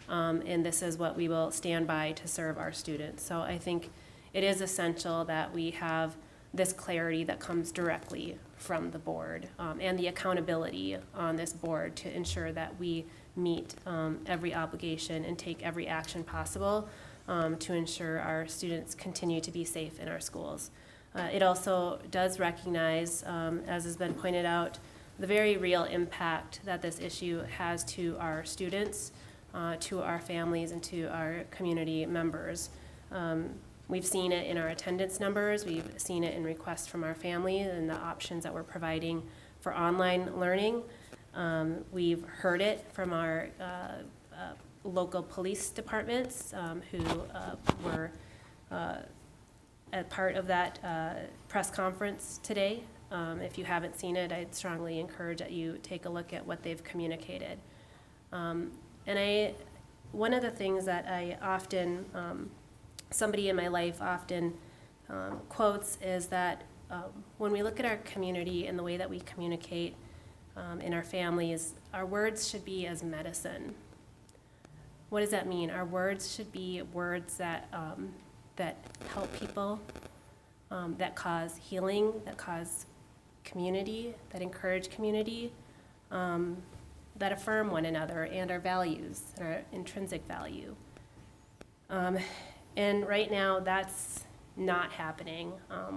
and this is what we will stand by to serve our students. So I think it is essential that we have this clarity that comes directly from the board and the accountability on this board to ensure that we meet every obligation and take every action possible to ensure our students continue to be safe in our schools. It also does recognize, as has been pointed out, the very real impact that this issue has to our students, to our families, and to our community members. We've seen it in our attendance numbers, we've seen it in requests from our families and the options that we're providing for online learning. We've heard it from our local police departments who were a part of that press conference today. If you haven't seen it, I'd strongly encourage that you take a look at what they've communicated. And one of the things that I often, somebody in my life often quotes is that when we look at our community and the way that we communicate in our families, our words should be as medicine. What does that mean? Our words should be words that that help people, that cause healing, that cause community, that encourage community, that affirm one another and our values, and our intrinsic value. And right now, that's not happening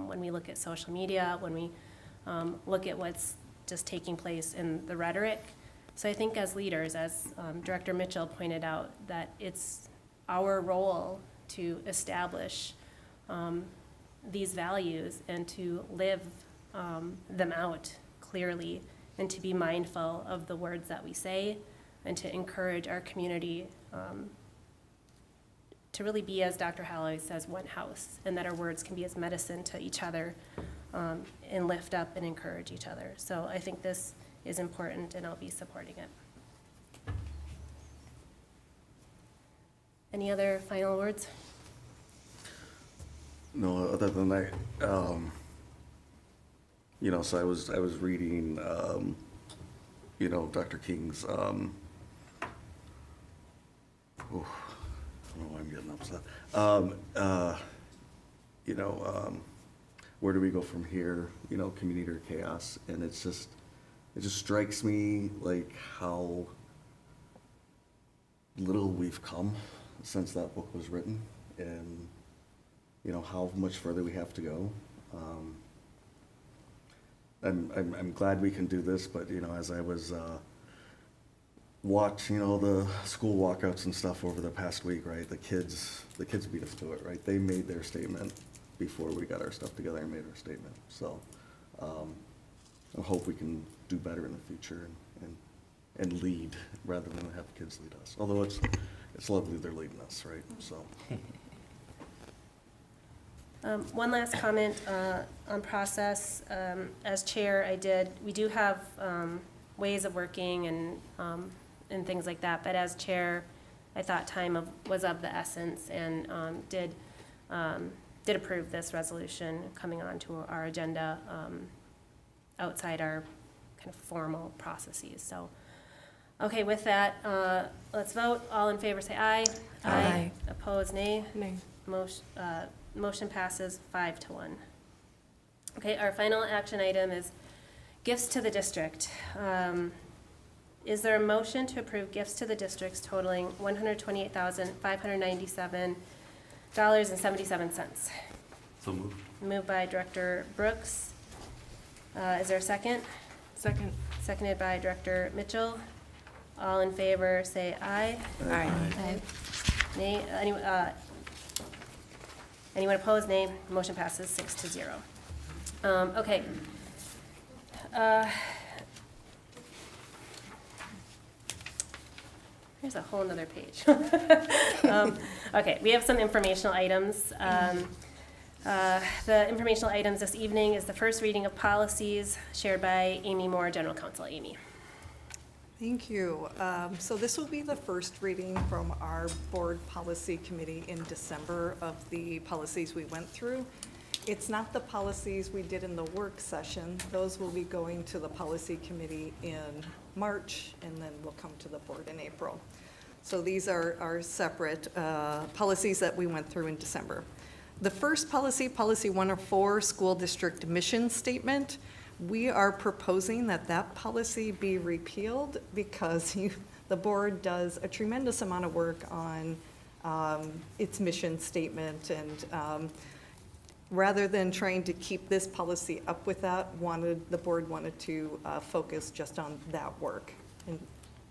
when we look at social media, when we look at what's just taking place in the rhetoric. So I think as leaders, as Director Mitchell pointed out, that it's our role to establish these values and to live them out clearly, and to be mindful of the words that we say, and to encourage our community to really be, as Dr. Holloway says, one house, and that our words can be as medicine to each other and lift up and encourage each other. So I think this is important, and I'll be supporting it. Any other final words? No, other than that, so I was reading, Dr. King's, I don't know why I'm getting upset. Where do we go from here? Community or chaos, and it just strikes me like how little we've come since that book was written, and how much further we have to go. I'm glad we can do this, but as I was watching the school walkouts and stuff over the past week, right? The kids beat us to it, right? They made their statement before we got our stuff together and made our statement. So I hope we can do better in the future and lead rather than have kids lead us. Although it's lovely they're leading us, right? So. One last comment on process. As chair, we do have ways of working and things like that, but as chair, I thought time was of the essence, and did approve this resolution coming onto our agenda outside our kind of formal processes. So, okay, with that, let's vote. All in favor say aye. Aye. Opposed, nay. Nay. Motion passes 5-1. Okay, our final action item is gifts to the district. Is there a motion to approve gifts to the districts totaling $128,597.77? So moved. Moved by Director Brooks. Is there a second? Second. Seconded by Director Mitchell. All in favor say aye. Aye. Nay. Anyone opposed, nay. Motion passes 6-0. Okay. Here's a whole nother page. Okay, we have some informational items. The informational items this evening is the first reading of policies shared by Amy Moore, General Counsel. Amy. Thank you. So this will be the first reading from our board policy committee in December of the policies we went through. It's not the policies we did in the work session. Those will be going to the policy committee in March, and then will come to the board in April. So these are separate policies that we went through in December. The first policy, Policy 104, School District Mission Statement, we are proposing that that policy be repealed because the board does a tremendous amount of work on its mission statement, and rather than trying to keep this policy up with that, the board wanted to focus just on that work, and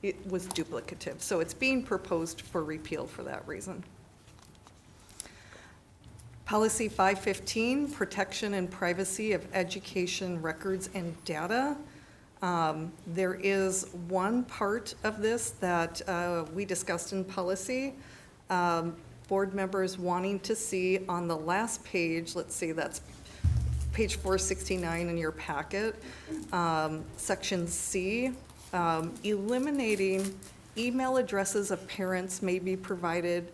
it was duplicative. So it's being proposed for repeal for that reason. Policy 515, Protection and Privacy of Education Records and Data. There is one part of this that we discussed in policy. Board members wanting to see on the last page, let's see, that's page 469 in your packet, section C, eliminating email addresses of parents may be provided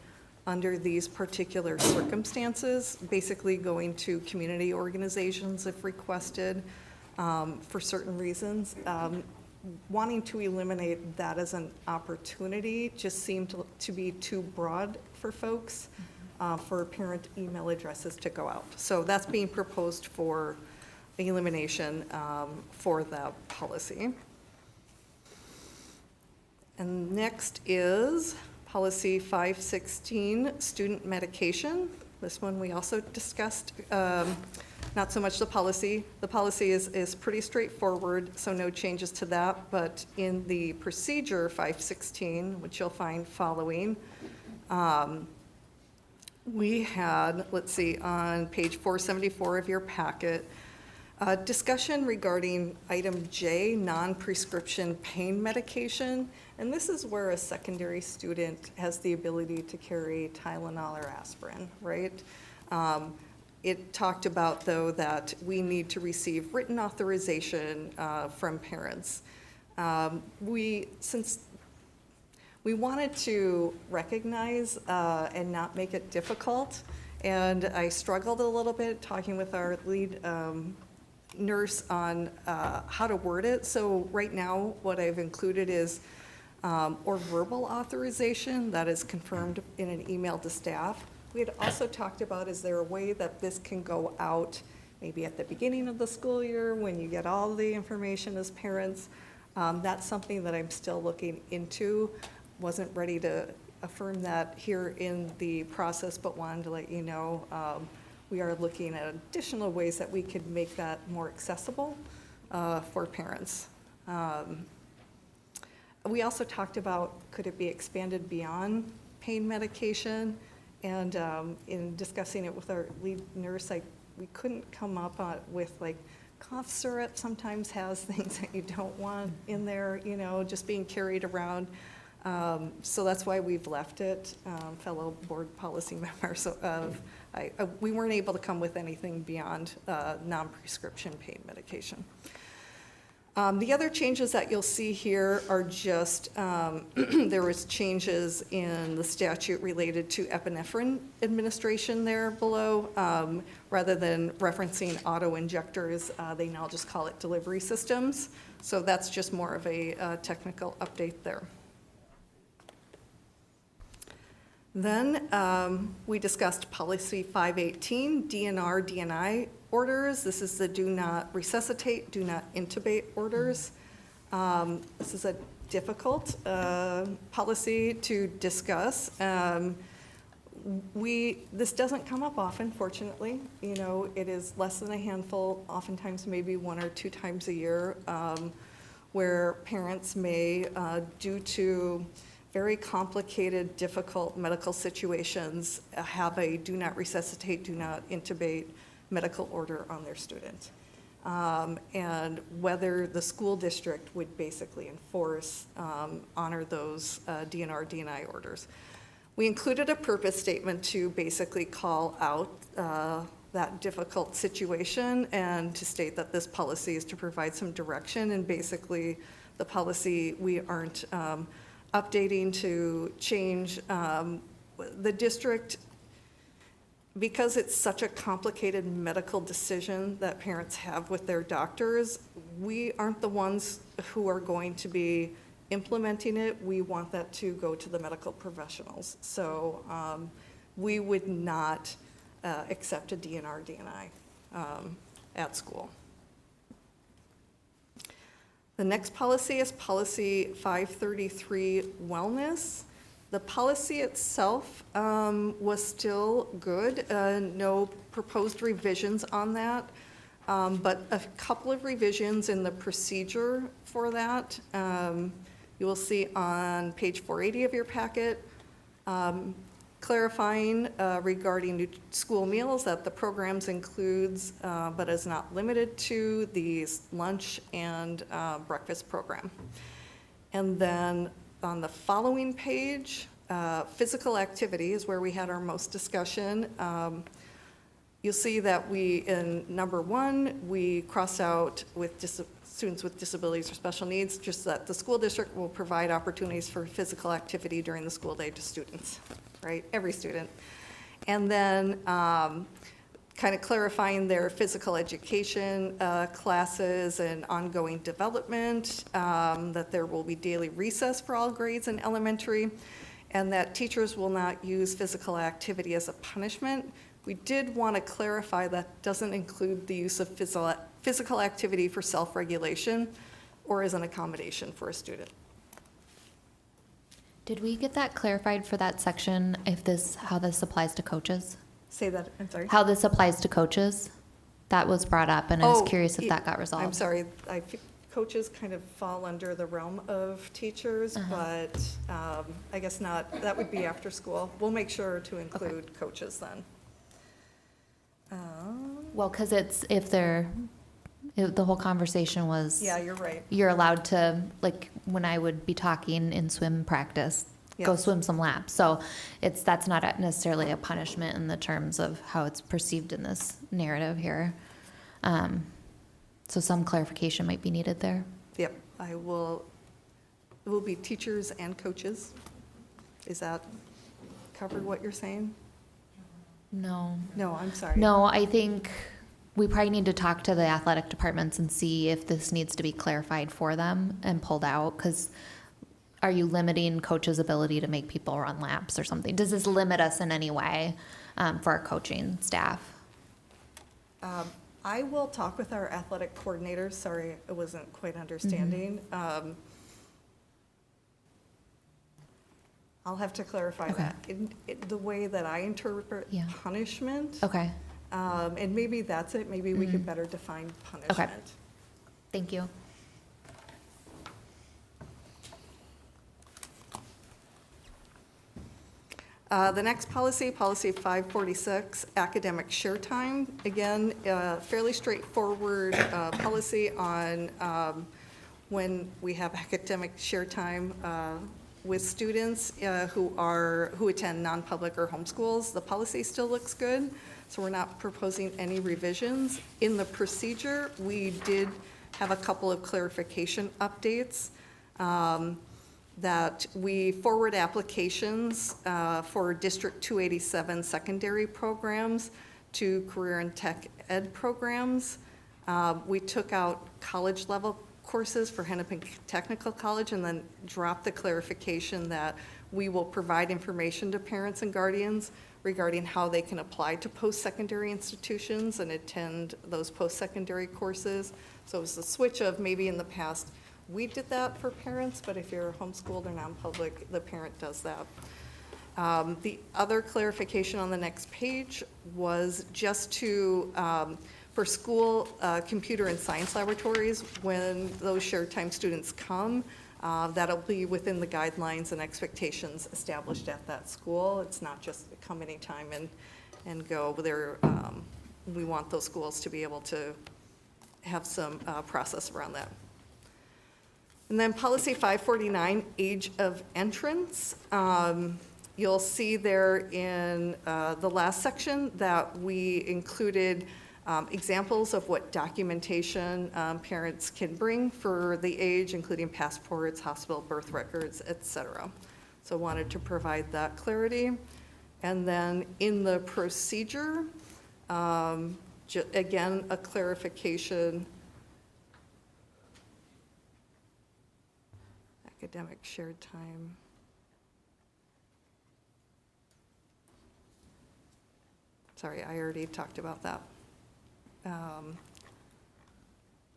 under these particular circumstances, basically going to community organizations if requested for certain reasons. Wanting to eliminate that as an opportunity just seemed to be too broad for folks, for parent email addresses to go out. So that's being proposed for elimination for that policy. And next is Policy 516, Student Medication. This one we also discussed, not so much the policy. The policy is pretty straightforward, so no changes to that, but in the procedure 516, which you'll find following, we had, let's see, on page 474 of your packet, discussion regarding item J, non-prescription pain medication. And this is where a secondary student has the ability to carry Tylenol or aspirin, right? It talked about, though, that we need to receive written authorization from parents. Since we wanted to recognize and not make it difficult, and I struggled a little bit talking with our lead nurse on how to word it. So right now, what I've included is or verbal authorization that is confirmed in an email to staff. We had also talked about, is there a way that this can go out maybe at the beginning of the school year when you get all the information as parents? That's something that I'm still looking into. Wasn't ready to affirm that here in the process, but wanted to let you know we are looking at additional ways that we could make that more accessible for parents. We also talked about, could it be expanded beyond pain medication? And in discussing it with our lead nurse, we couldn't come up with like cough syrup sometimes has things that you don't want in there, just being carried around. So that's why we've left it, fellow board policy members. We weren't able to come with anything beyond non-prescription pain medication. The other changes that you'll see here are just, there was changes in the statute related to epinephrine administration there below. Rather than referencing auto injectors, they now just call it delivery systems. So that's just more of a technical update there. Then we discussed policy 518, DNR, DNI orders. This is the do not resuscitate, do not intubate orders. This is a difficult policy to discuss. This doesn't come up often, fortunately. It is less than a handful, oftentimes maybe 1 or 2 times a year, where parents may, due to very complicated, difficult medical situations have a do not resuscitate, do not intubate medical order on their student. And whether the school district would basically enforce, honor those DNR, DNI orders. We included a purpose statement to basically call out that difficult situation and to state that this policy is to provide some direction, and basically the policy we aren't updating to change. The district, because it's such a complicated medical decision that parents have with their doctors, we aren't the ones who are going to be implementing it. We want that to go to the medical professionals. So we would not accept a DNR, DNI at school. The next policy is policy 533, wellness. The policy itself was still good. No proposed revisions on that, but a couple of revisions in the procedure for that. You will see on page 480 of your packet, clarifying regarding school meals that the programs includes, but is not limited to, the lunch and breakfast program. And then on the following page, physical activity is where we had our most discussion. You'll see that we, in number 1, we cross out with students with disabilities or special needs, just that the school district will provide opportunities for physical activity during the school day to students, right? Every student. And then kind of clarifying their physical education classes and ongoing development, that there will be daily recess for all grades in elementary, and that teachers will not use physical activity as a punishment. We did want to clarify that doesn't include the use of physical activity for self-regulation or as an accommodation for a student. Did we get that clarified for that section, how this applies to coaches? Say that, I'm sorry. How this applies to coaches? That was brought up, and I was curious if that got resolved. I'm sorry, I think coaches kind of fall under the realm of teachers, but I guess not. That would be after school. We'll make sure to include coaches then. Well, because the whole conversation was. Yeah, you're right. You're allowed to, like, when I would be talking in swim practice, go swim some laps. So that's not necessarily a punishment in the terms of how it's perceived in this narrative here. So some clarification might be needed there. Yep, it will be teachers and coaches. Is that covered what you're saying? No. No, I'm sorry. No, I think we probably need to talk to the athletic departments and see if this needs to be clarified for them and pulled out, because are you limiting coaches' ability to make people run laps or something? Does this limit us in any way for our coaching staff? I will talk with our athletic coordinators. Sorry, I wasn't quite understanding. I'll have to clarify that. The way that I interpret punishment. Okay. And maybe that's it. Maybe we could better define punishment. Okay. Thank you. The next policy, policy 546, academic share time. Again, fairly straightforward policy on when we have academic share time with students who attend non-public or homeschools. The policy still looks good, so we're not proposing any revisions. In the procedure, we did have a couple of clarification updates. That we forward applications for District 287 secondary programs to career and tech ed programs. We took out college level courses for Hennepin Technical College and then dropped the clarification that we will provide information to parents and guardians regarding how they can apply to post-secondary institutions and attend those post-secondary courses. So it was a switch of maybe in the past we did that for parents, but if you're homeschooled or non-public, the parent does that. The other clarification on the next page was just to, for school computer and science laboratories, when those shared time students come, That'll be within the guidelines and expectations established at that school. It's not just come anytime and go. We want those schools to be able to have some process around that. And then policy 549, age of entrance. You'll see there in the last section that we included examples of what documentation parents can bring for the age, including passports, hospital birth records, et cetera. So wanted to provide that clarity. And then in the procedure, again, a clarification. Academic shared time. Sorry, I already talked about that.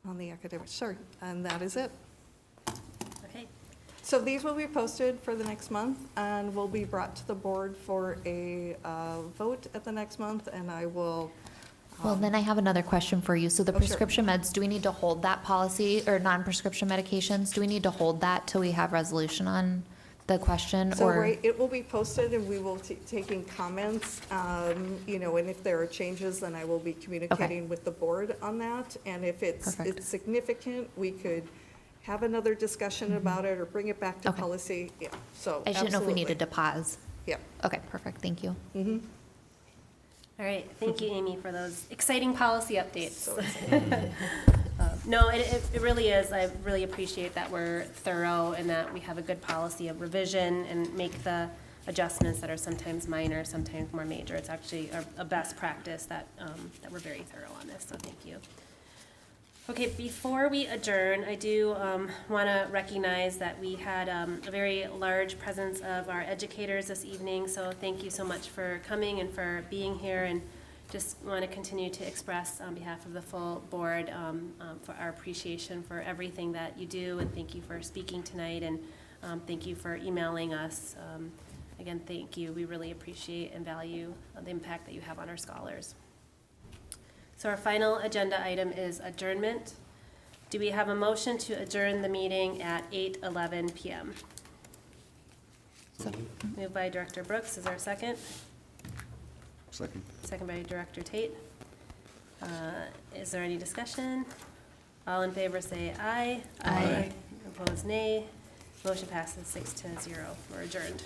On the academic, sorry, and that is it. Okay. So these will be posted for the next month and will be brought to the board for a vote at the next month, and I will. Well, then I have another question for you. So the Oh, sure. prescription meds, do we need to hold that policy, or non-prescription medications? Do we need to hold that till we have resolution on the question, So or? right, it will be posted and we will be taking comments, you know, and if there are changes, then I will be communicating with the board on that. And if it's Perfect. significant, we could have another discussion about it or bring it back to Okay. policy. Yeah, so I just didn't know if we needed to absolutely. pause. Yeah. Okay, perfect, thank you. Mhm. All right, thank you, Amy, for those exciting policy updates. So No, it really is. I really appreciate that we're thorough and that we have a good policy of revision and make the adjustments that are sometimes minor, sometimes more major. It's actually a best practice that we're very thorough on this, so thank you. Okay, before we adjourn, I do want to recognize that we had a very large presence of our educators this evening, so thank you so much for coming and for being here, and just want to continue to express on behalf of the full board for our appreciation for everything that you do, and thank you for speaking tonight, and thank you for emailing us. Again, thank you. We really appreciate and value the impact that you have on our scholars. So our final agenda item is adjournment. Do we have a motion to adjourn the meeting at 8:11 p.m.? Moved by Director Brooks. Is there a second? Second. Second by Director Tate. Is there any discussion? All in favor say aye. Aye. Opposed, nay. Motion passes 6-0. We're adjourned.